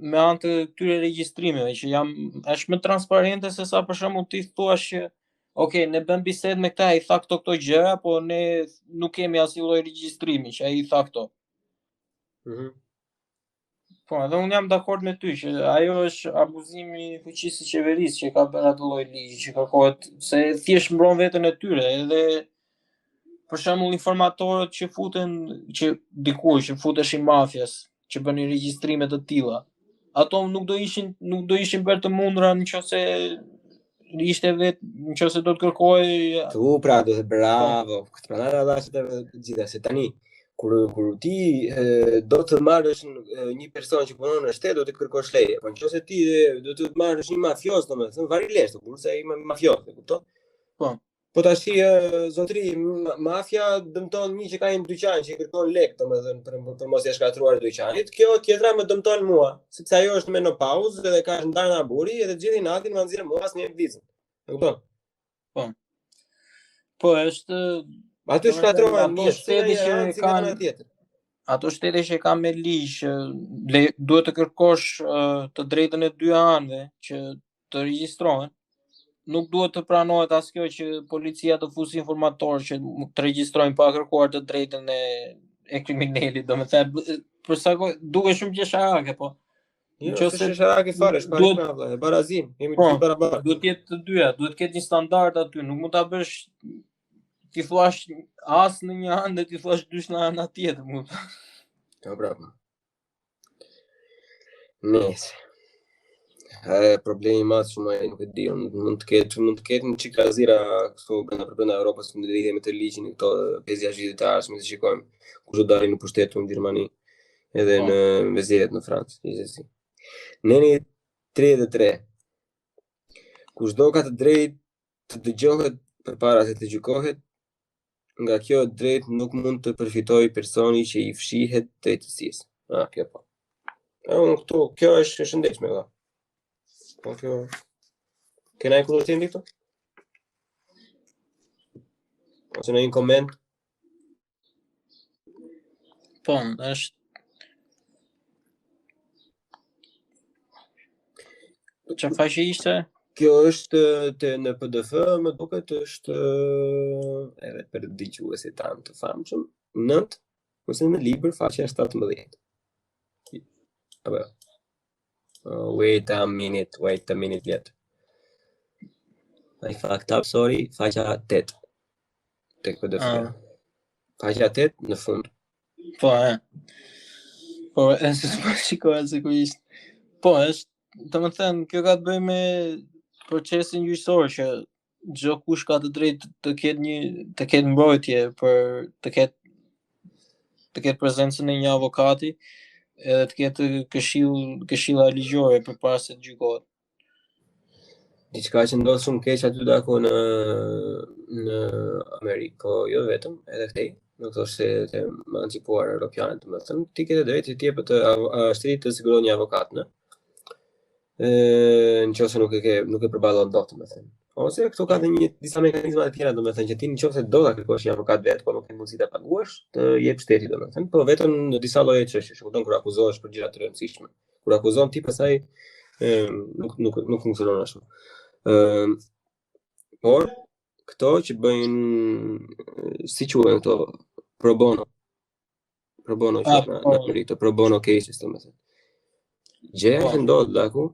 me anë të këtyre regjistrimeve që është më transparente se sa për shembull ti thuash që okay, ne bëm bisedë me këtë, ai tha këto gjëra, po ne nuk kemi asnjë lloj regjistrimi që ai tha këto. Po, edhe unë jam dakord me ty që ajo është abuzimi i fuqisë së qeverisë që ka bërë atë lloj ligji që kërkohet se thjesht mbron veten e tyre, edhe për shembull informatorët që futen që dikur që futeshin mafjas, që bënin regjistrime të tilla. Ato nuk do ishin bërë të mundura nëse ishte nëse do të kërkoj.
Tu pra do të bravo. Këtë pranat Allah që të gjitha se tani kur ti do të marrësh një person që punon në shtet do të kërkosh leje, po nëse ti do të marrësh një mafios, domethënë varilesh, kurse ai mafios, e kupton?
Po.
Po tash zotri mafia dëmton një që ka një dyqan që i kërkon lek, domethënë për mos ia shkatruar dyqanit. Kjo tjetra më dëmton mua, sepse ajo është menopauzë edhe ka ndarë nga buri edhe gjithë natin ma nxjerr mua asnjë vizën. E kupton?
Po. Po është
aty shkatrohen
ato shtete që kanë
tjetër.
Ato shtete që kanë me ligj duhet të kërkosh të drejtën e dy anëve që të regjistrohen. Nuk duhet të pranohet as kjo që policia të fusë informatorë që të regjistrojnë pa kërkuar të drejtën e kriminalit, domethënë për sa duhet shumë qesharake, po.
Jo, se qesharake fare, shparim me vëlla, barazim, jemi të barabartë.
Duhet të jetë të dyja, duhet të ketë një standard aty, nuk mund ta bësh ti thuash as në një anë dhe ti thuash dysh në anë tjetër, mund.
Po bravo. Nëse problemi mas shumë nuk e di, mund të ketë një çik razira këtu brenda Europës në lidhje me të ligjin këto 5-6 vitetarë, me të shikojmë kush do dalin në pushtet në Gjermani edhe në vezirjet në Francë, gjithsesi. Neni 33. Kushdo ka të drejtë të dëgjohet përpara se të gjykohet, nga kjo drejt nuk mund të përfitojë personi që i fshihet drejtësisë. Kjo po. Kjo është e shëndetshme valla. Po kjo. Kena e kullu tjendi këto? Ose në një koment?
Po, është... Që faqe ishte?
Kjo është në PDF, më duket është edhe për dëgjuesit tanë të famshëm, 9, ose në libër faqja 17. Apo. Wait a minute yet. I fucked up, sorry. Faqja 8. Tek PDF. Faqja 8 në fund.
Po, Po, e se s'po shikohet se ku ishte. Po, është, domethënë, kjo ka të bëjë me procesin gjyqësor që çdo kush ka të drejtë të ketë mbrojtje për të ketë prezencën e një avokati edhe të ketë këshilla ligjore përpara se të gjykohet.
Diçka që ndodh shumë keq aty dako në Amerikë, po jo vetëm, edhe këtej, në këto shtete emancipuar europiane, domethënë, ti ke të drejtë të jepet shteti të siguron një avokat, në? Nëse nuk e përballon dot, domethënë. Ose këtu ka dhe disa mekanizma të tjera, domethënë që ti nëse do ta kërkosh një avokat vet, po nuk ke mundësi ta paguash, të jep shteti domethënë, po vetëm në disa lloje çështjesh, kupton, kur akuzohesh për gjëra të rëndësishme. Kur akuzon ti pastaj nuk funksionon ashtu. Por këto që bëjnë si quhen këto pro bono që në Amerikë, pro bono cases domethënë. Gjëja që ndodh daku,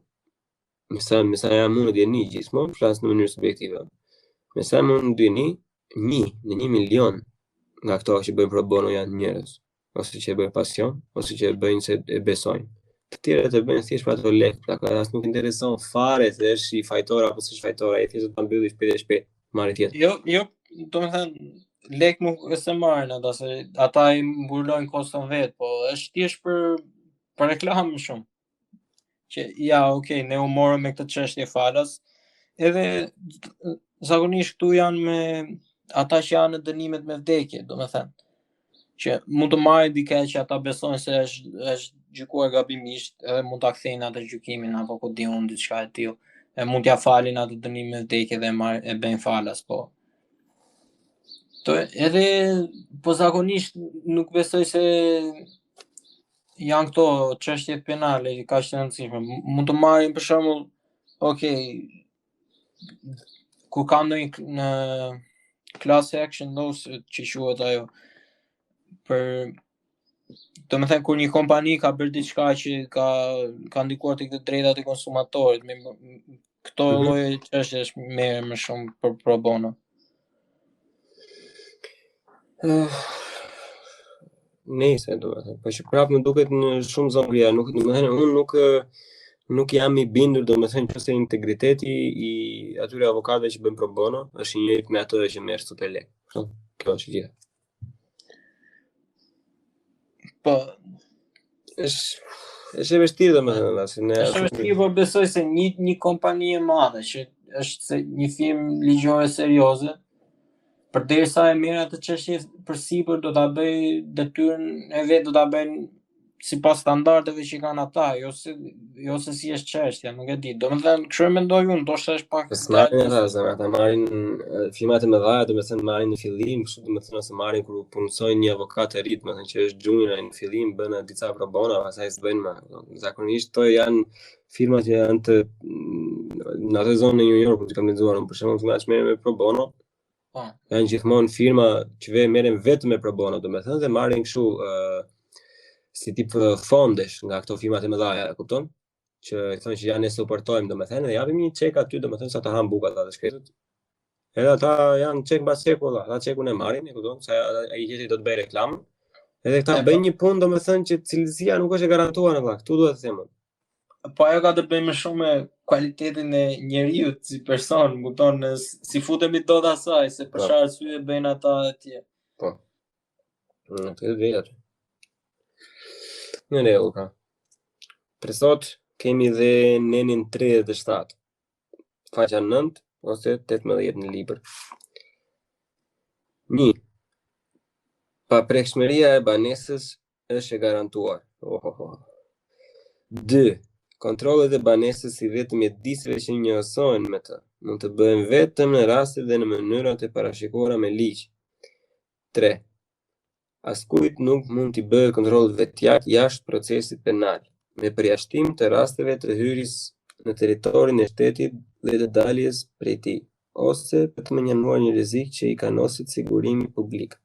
me sa jam unë djeni gjithmonë, flas në mënyrë subjektive. Me sa unë djeni, në 1 milion nga këto që bëjnë pro bono janë njerëz, ose që e bëjnë pasion, ose që e bëjnë se e besojnë. Të tjerët e bëjnë thjesht për ato lek, as nuk intereson fare se është i fajtor apo s'është fajtor, ai thjesht do ta mbylli shpejt, marrë tjetër.
Jo, domethënë lek nuk e se marrin ata se ata i mburojnë koston vet, po është thjesht për reklamë shumë. Që ja, okay, ne u morëm me këtë çështje falas. Edhe zakonisht këtu janë me ata që janë në dënimet me vdekje, domethënë. Që mund të marrin dikë që ata besojnë se është gjykuar gabimisht, edhe mund ta kthejnë atë gjykimin apo ku diun diçka e tillë. E mund t'ia falin atë dënim me vdekje dhe e bëjnë falas, po. Edhe po zakonisht nuk besoj se janë këto çështje penale kaq të rëndësishme. Mund të marrin për shembull, okay, ku ka në class action lawsuit që quhet ajo për Do me thënë kur një kompani ka bërë diçka që ka ndikuar tek të drejtat e konsumatorit, këto lloje çështjesh merren më shumë për pro bono.
Nëse do të thënë, po që prapë më duket në shumë zonë, unë nuk jam I bindur, do me thënë nëse integriteti I atyre avokatëve që bëjnë pro bono është I njëjtë me ato që merr super lek. Kjo është gjithë. Po është e vështirë domethënë
është vështirë, por besoj se një kompani e madhe që është se një firmë ligjore serioze, përderisa e merr atë çështje përsipër do ta bëj detyrën e vet, do ta bëjnë sipas standardeve që kanë ata, jo se si është çështja, nuk e di. Domethënë kështu e mendoj unë, ndoshta është pak
ata marrin firmat e mëdha, domethënë marrin në fillim, kështu domethënë se marrin kur punësojnë një avokat të ri, domethënë që është junior në fillim, bën disa pro bono, pastaj s'bëjnë më. Zakonisht to janë firma që janë në atë zonë në New York, që kam lexuar unë, për shembull, firma që merren me pro bono. Janë gjithmonë firma që merren vetëm me pro bono, domethënë dhe marrin kështu si tip fondesh nga këto firmat e mëdha, e kupton? Që thonë që janë ne suportojmë, domethënë, dhe japim një çek aty, domethënë sa ta han bukat atë shkretët. Edhe ata janë çek mbas çeku, ata çekun e marrin, e kupton? Se ai gjeti do të bëj reklam. Edhe këta bëjnë një punë, domethënë që cilësia nuk është e garantuar valla. Ktu duhet të them.
Po ajo ka të bëjë më shumë me kualitetin e njeriu si person, kupton, si futemi dot asaj, se për çfarë arsye bëjnë ata atje.
Po. Të vërtetë. Në rregull, ka. Për sot kemi dhe nenin 37. Faqja 9 ose 18 në libër. 1. Paprekshmëria e banesës është e garantuar. 2. Kontrollet e banesës si vetëm mjedisëve që njësohen me të mund të bëhen vetëm në raste dhe në mënyrat e parashikuara me ligj. 3. Askujt nuk mund t'i bëhet kontroll vetjak jashtë procesit penal, me përjashtim të rasteve të hyrjes në territorin e shtetit dhe të daljes prej tij, ose për të menjënuar një rrezik që I kanosit sigurimi publik.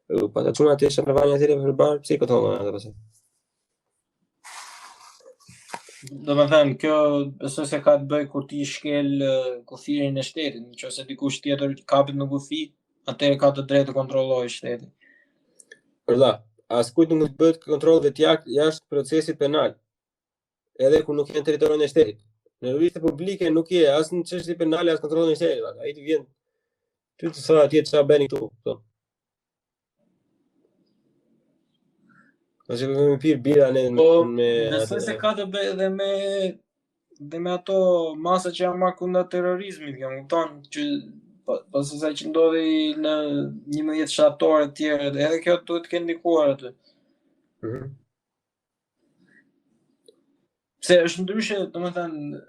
Pa të çuna të shpërvajnë atyre verbal, pse këto ato pastaj.
Domethënë kjo besoj se ka të bëjë kur ti shkel kufirin e shtetit, nëse dikush tjetër kapet në kufi, atëherë ka të drejtë të kontrollojë shtetin.
Përda, askujt nuk bëhet kontroll vetjak jashtë procesit penal, edhe kur nuk janë territorin e shtetit. Në rrugë publike nuk je as në çështje penale as kontrollin e shtetit. Ai të vjen ty të thotë atje çfarë bëni këtu, po. Ose më pir bira me
besoj se ka të bëjë edhe me ato masa që janë marrë kundër terrorizmit, kjo kupton që pas asaj që ndodhi në 11 shtatorë të tjerë, edhe kjo duhet të kenë ndikuar aty. Se është ndryshe, domethënë,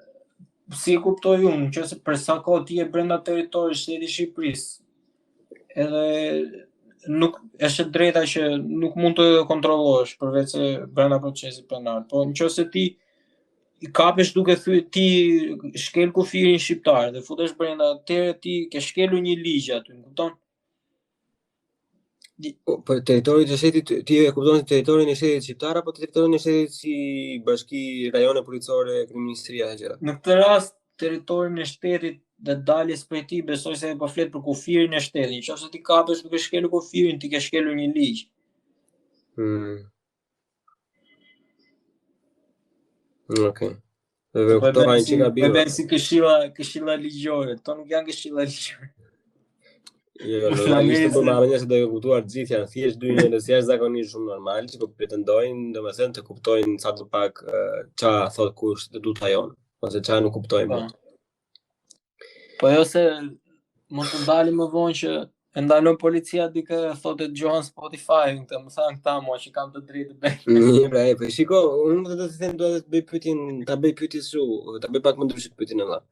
si e kuptoj unë, nëse për sa kohë ti je brenda territorit të shtetit të Shqipërisë, edhe nuk është drejta që nuk mund të kontrollosh përveç se brenda procesit penal. Po nëse ti I kapesh duke thyer ti shkel kufirin shqiptar dhe futesh brenda, atëherë ti ke shkelur një ligj aty, kupton?
Po territori I shtetit ti e kupton territorin e shtetit shqiptar apo territorin e shtetit si bashki, rajone policore, kryeministria e gjëra?
Në këtë rast territorin e shtetit dhe daljes prej tij besoj se po flet për kufirin e shtetit. Nëse ti kapesh duke shkelur kufirin, ti ke shkelur një ligj.
Okay. Dhe kuptova që ka bërë.
Bën si këshilla ligjore, to nuk janë këshilla ligjore.
Jo, normalisht po marrënia se do të kuptuar gjithë janë thjesht dy njerëz jashtëzakonisht shumë normal që po pretendojnë, domethënë të kuptojnë sa të pak ç'a thot kush të duta jon, ose ç'a nuk kuptojnë.
Po jo se mund të ndalim më vonë që e ndalon policia dikë thotë dëgjohen Spotify, këtë më thanë këta mua që kam të drejtë të bëj.
Pra, po shiko, unë do të them do të bëj pyetjen, ta bëj pyetje kështu, ta bëj pak më ndryshe pyetjen e valla.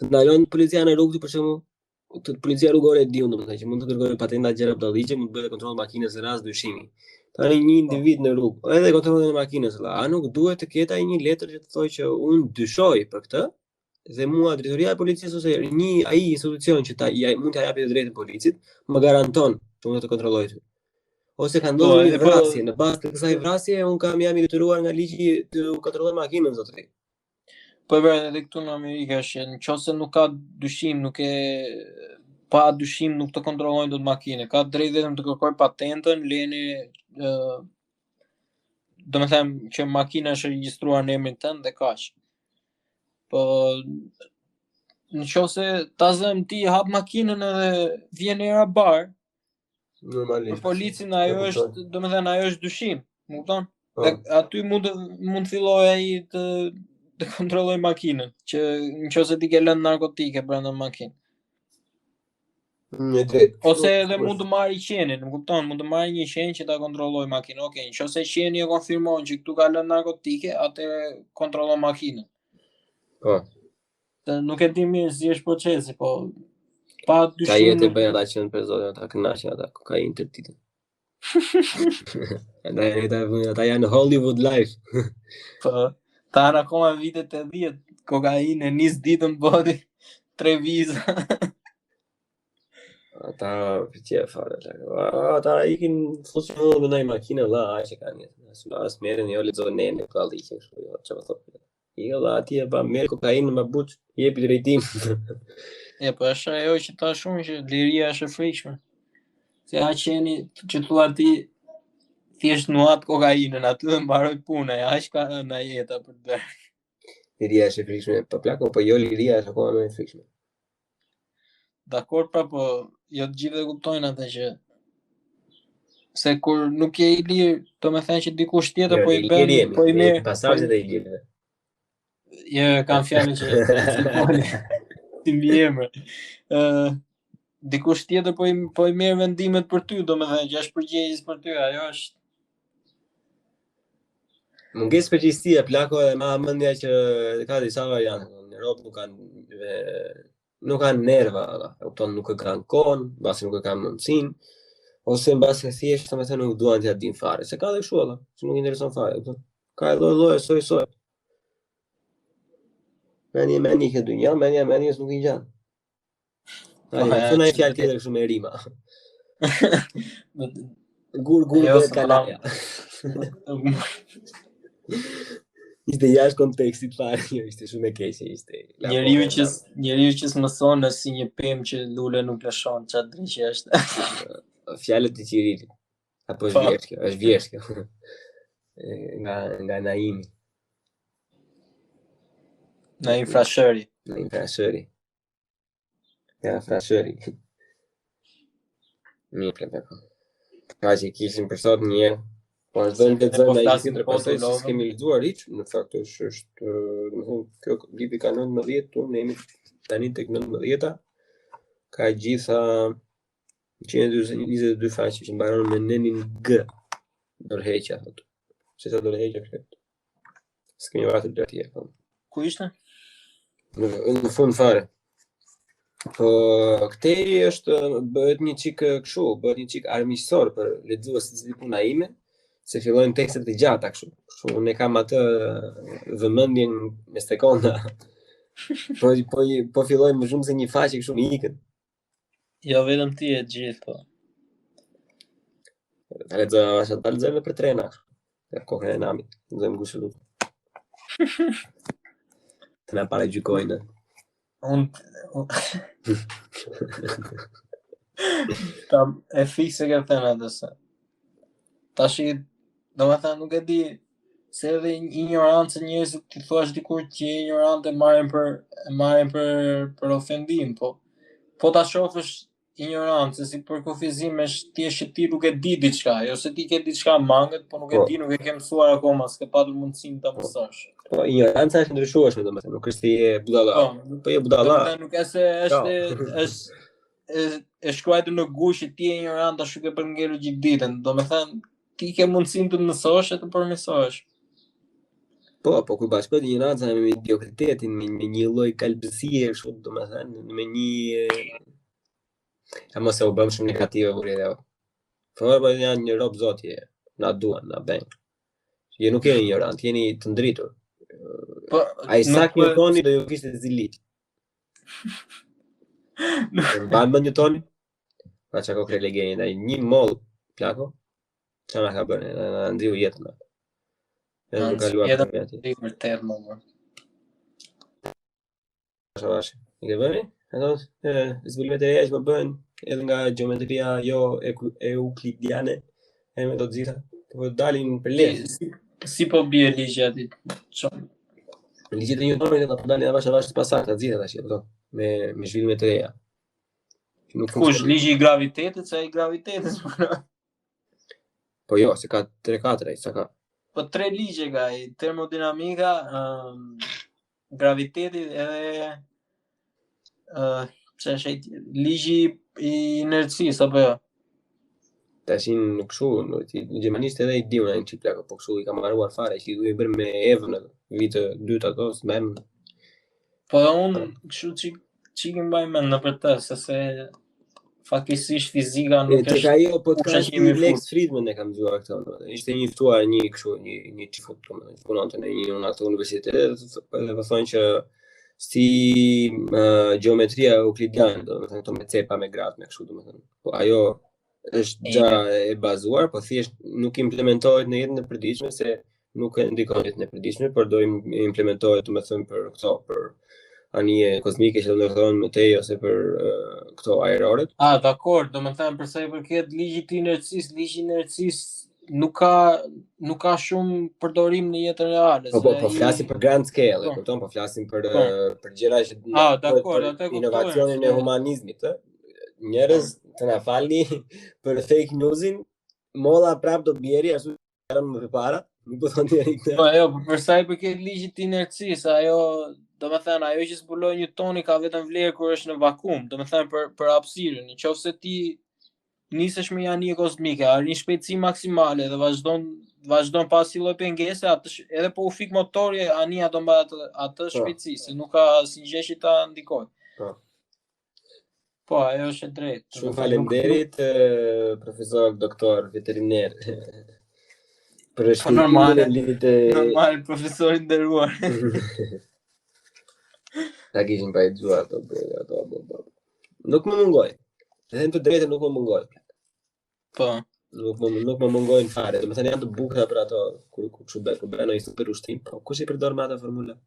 Të ndalon policia në rrugë për shembull, të policia rrugore e diun domethënë që mund të kërkojë patenta gjëra dalliqe, mund të bëhet kontroll makinës në rast dyshimi. Tani një individ në rrugë, edhe kontrollin e makinës valla, a nuk duhet të ketë ai një letër që të thojë që unë dyshoj për këtë? Dhe mua drejtoria e policisë ose ai institucion që mund t'a japë drejtën policit më garanton që unë të kontrolloj ty. ose ka ndodhur një vrasje. Në bazë të kësaj vrasje, unë jam i detyruar nga ligji të kontrolloj makinën, zotëri.
Po edhe këtu në Amerikë është, nëse nuk ka dyshim, pa dyshim nuk të kontrollojnë dot makinë. Ka drejt vetëm të kërkoj patentën, leni do të them që makina është regjistruar në emrin tënd dhe kaq. Po nëse ta zëm ti hap makinën edhe vjen era bar,
normalisht.
Për policin ajo është, do të thënë ajo është dyshim, më kupton? Dhe aty mund filloj ai të kontrolloj makinën, që nëse ti ke lënë narkotike brenda makinës. Ose edhe mund të marrë qenin, më kupton, mund të marrë një qenë që ta kontrolloj makinën. Okej, nëse qeni e konfirmon që këtu ka lënë narkotike, atë kontrollon makinën.
Po.
Nuk e di mirë si është procesi, po pa dyshim.
Ka jetë e bëjnë ata që në përzotin, ata kënaqen ata, kokainë të titën. Ata janë Hollywood life.
Po, ta në akoma vitet e 10, kokainë e nis ditën bodi, 3 viza.
Ata përqe fare, ata ikin funksionuar me ndaj makine, la, a që kanë jetë. As merën, jo lexojnë nene, ka liqe, që më thotë. Jo, la, ati e ba merë kokainë më buç, jepi drejtim.
Po është ajo që ta shumë që liria është e frikshme. Se a qeni që thua ti thjesht nuat kokainën, aty dhe mbaroj puna, aq ka në jeta për të bërë.
Liria është e frikshme, po plako, po jo liria është akoma më e frikshme.
Dakor, pra, po jo të gjithë dhe kuptojnë atë që se kur nuk je i lirë, do me thënë që dikush tjetër po i bën, po i merr
pasazhet e i lirë.
Jo, kam fjalën që ti mbi emër. Dikush tjetër po i merr vendimet për ty, do me thënë që është përgjegjës për ty, ajo është
mungesë përgjegjësia, plako edhe ma mendja që ka disa variante. Në Europë nuk kanë nerva, kupton, nuk e kanë kohën, mbasi nuk e kanë mundësinë, ose mbasi thjesht domethënë nuk duan t'ia dinë fare. Se ka dhe kështu edhe, që nuk intereson fare, kupton. Ka lloj soi. Meni këtë dynja, meni nuk i gjanë. Thëna e fjalë tjetër kështu me rima. Gur dhe kalaja. Ishte jashtë kontekstit fare, ishte shumë e keqe, ishte.
Njeriu që s'mëson është si një pemë që lule nuk lëshon, çfarë drejtë është.
Fjalët e Qirilit. Apo është vjesht kjo. Nga Naimi.
Naim Frashëri.
Ja, Frashëri. Mirë plako. Ka që kishim për sot një. Po zënë të zënë ai tjetër pastaj se kemi lexuar hiç, në fakt është domethënë kjo libri ka 19, tonë ne jemi tani tek 19-ta. Ka gjitha 122 faqe që mbaron me nenin G. Dorëheqja thotë. Se sa dorëheqja këtë. S'kemi vërtet gjatë apo.
Ku ishte?
Në fund fare. Po këtej është bëhet një çik kështu, bëhet një çik armiqësor për lexuesit si puna ime. Se fillojnë tekstet e gjata kështu. Unë e kam atë vëmendjen me sekonda. Po fillojnë më shumë se një faqe kështu në ikën.
Jo vetëm ti e gjithë, po.
Ta lexojmë për trena. Për kohën e namit. Lexojmë gushëllu. Të na para gjykojnë.
Tam e fikse ka thënë atë se. Tashi do me thënë nuk e di se edhe ignorancë njerëzit ti thuash dikur që je ignorant e marrin për ofendim, po ta shohësh ignorancë si për kufizim është thjesht që ti nuk e di diçka, jo se ti ke diçka mangët, po nuk e di, nuk e ke mësuar akoma, s'ke patur mundësinë ta mësosh.
Po ignoranca është ndryshueshme domethënë, nuk është je budalla. Po je budalla.
Nuk është se është shkruar në gush që ti je ignorant ashtu ke për ngelur gjithë ditën, domethënë ti ke mundësinë të mësosh e të përmirësohesh.
Po kur bashkohet ignoranca me mediokritetin, me një lloj kalbësie, kështu domethënë, me një mos e u bëm shumë negative vurë. Po janë një rob zoti, na duan, na bën. Je nuk je ignorant, jeni të ndritur. Po ai Isaac Newtoni do ju kishte zilit. Mban Newtoni? Pa çka kokre legjenda, një moll plako. Qa na ka bërë, na ndriu jetën. Edhe më kaluar për veti.
Vërtet më.
Shavash. I ke bëni? Ato zbulimet e reja që më bën edhe nga gjeometria jo euklidiane e me do të gjitha. Po dalin për lehtë.
Si po bie ligji aty?
Ligjet e Newtonit do të dalin avash të pasakta të gjitha tash, po. Me zhvillime të reja.
Kush ligji i gravitetit, sa i gravitetit?
Po jo, se ka 3-4 ai, sa ka.
Po 3 ligje ka, termodinamika, graviteti edhe ligji i inercisë apo jo?
Tashin kështu, gjermanisht edhe i diun ai çik plako, po kështu i kam marruar fare, që i bën me Evën vit të dytë ato, s'mbajm.
Po unë kështu çik i mbaj mend në për të, se faktikisht fizika nuk është.
Tek ajo po të ka një Lex Friedman e kam dëgjuar këtë. Ishte një ftuar një kështu, një çifut domethënë, punonte në një universitet, dhe po thonë që si gjeometria euklidiane, domethënë këto me cepa me gratë me kështu domethënë. Po ajo është gjë e bazuar, po thjesht nuk implementohet në jetën e përditshme, se nuk e ndikon jetën e përditshme, por do implementohet domethënë për këto, për anije kozmike që ndërtohen më tej ose për këto aeroret.
Dakor, domethënë për sa i përket ligjit të inercisë, ligji i inercisë nuk ka shumë përdorim në jetën reale.
Po flasim për grand scale, e kupton, po flasim për gjëra që
dakor,
inovacionin e humanizmit, ë. Njerëz të na falni për fake newsin, molla prap do bjeri ashtu më përpara, nuk po thonë deri këtë.
Po jo, për sa i përket ligjit të inercisë, ajo domethënë ajo që zbuloi Newtoni ka vetëm vlerë kur është në vakum, domethënë për hapësirën. Nëse ti nisesh me anije kozmike, arrin shpejtësi maksimale dhe vazhdon pas si lloj pengese, edhe po u fik motori, anija do mbaj atë shpejtësi, se nuk ka asnjë gjë që ta ndikojë. Po, ajo është e drejtë.
Shumë faleminderit, profesor doktor veteriner. Për shkëlqimin e lidhjet e
normal, profesor i nderuar.
Ta kishim pa i dëgjuar ato. Nuk më mungoj. Edhe të drejtën nuk më mungoj.
Po.
Nuk më mungojnë fare. Domethënë janë të bukura për ato kur kështu bëhen ai super ushtrim. Po kush i përdor me ato formula?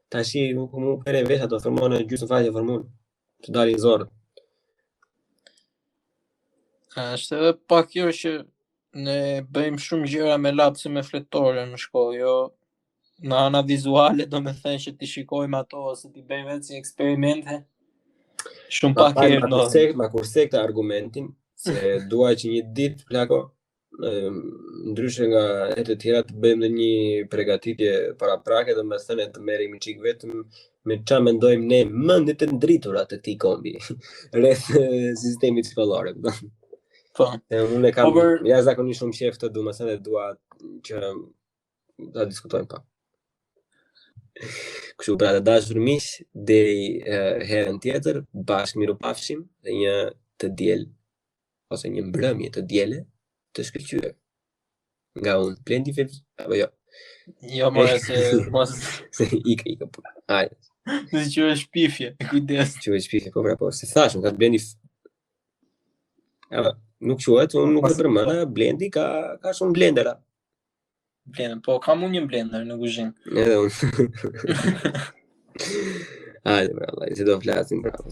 Tashi nuk më pere vesh ato formona gjysmë faqe formulë. Të dalin zorë.
Është edhe pak kjo që ne bëjmë shumë gjëra me lapse me fletore në shkollë, jo në ana vizuale, domethënë që ti shikojmë ato ose ti bëjmë vetë si eksperimente. Shumë pak herë no.
Ma kurse këtë argumentin, se dua që një ditë plako, ndryshe nga hetë të tjera, të bëjmë dhe një përgatitje paraprake dhe më thënë të merremi çik vetëm me çfarë mendojmë ne mendjet e ndritura të këtij kombi rreth sistemit shkollor.
Po.
Unë kam jashtëzakonisht shumë qejf të domethënë dua që ta diskutojmë pa. Kështu pra të dashur miq, deri herën tjetër, bashkë mirupafshim dhe një të diel ose një mbrëmje të diele të shkëlqyer. Nga unë Blendi Fevi, apo jo?
Jo, mos
ika po. Hajde.
Si quhet shpifje, kujdes.
Quhet shpifje, po pra po, se thashun ka Blendi. Nuk quhet, unë nuk e përmenda, Blendi ka shumë blendera.
Blender, po kam unë një blender në kuzhinë.
Edhe unë. Hajde, pra, se do flasim bravo.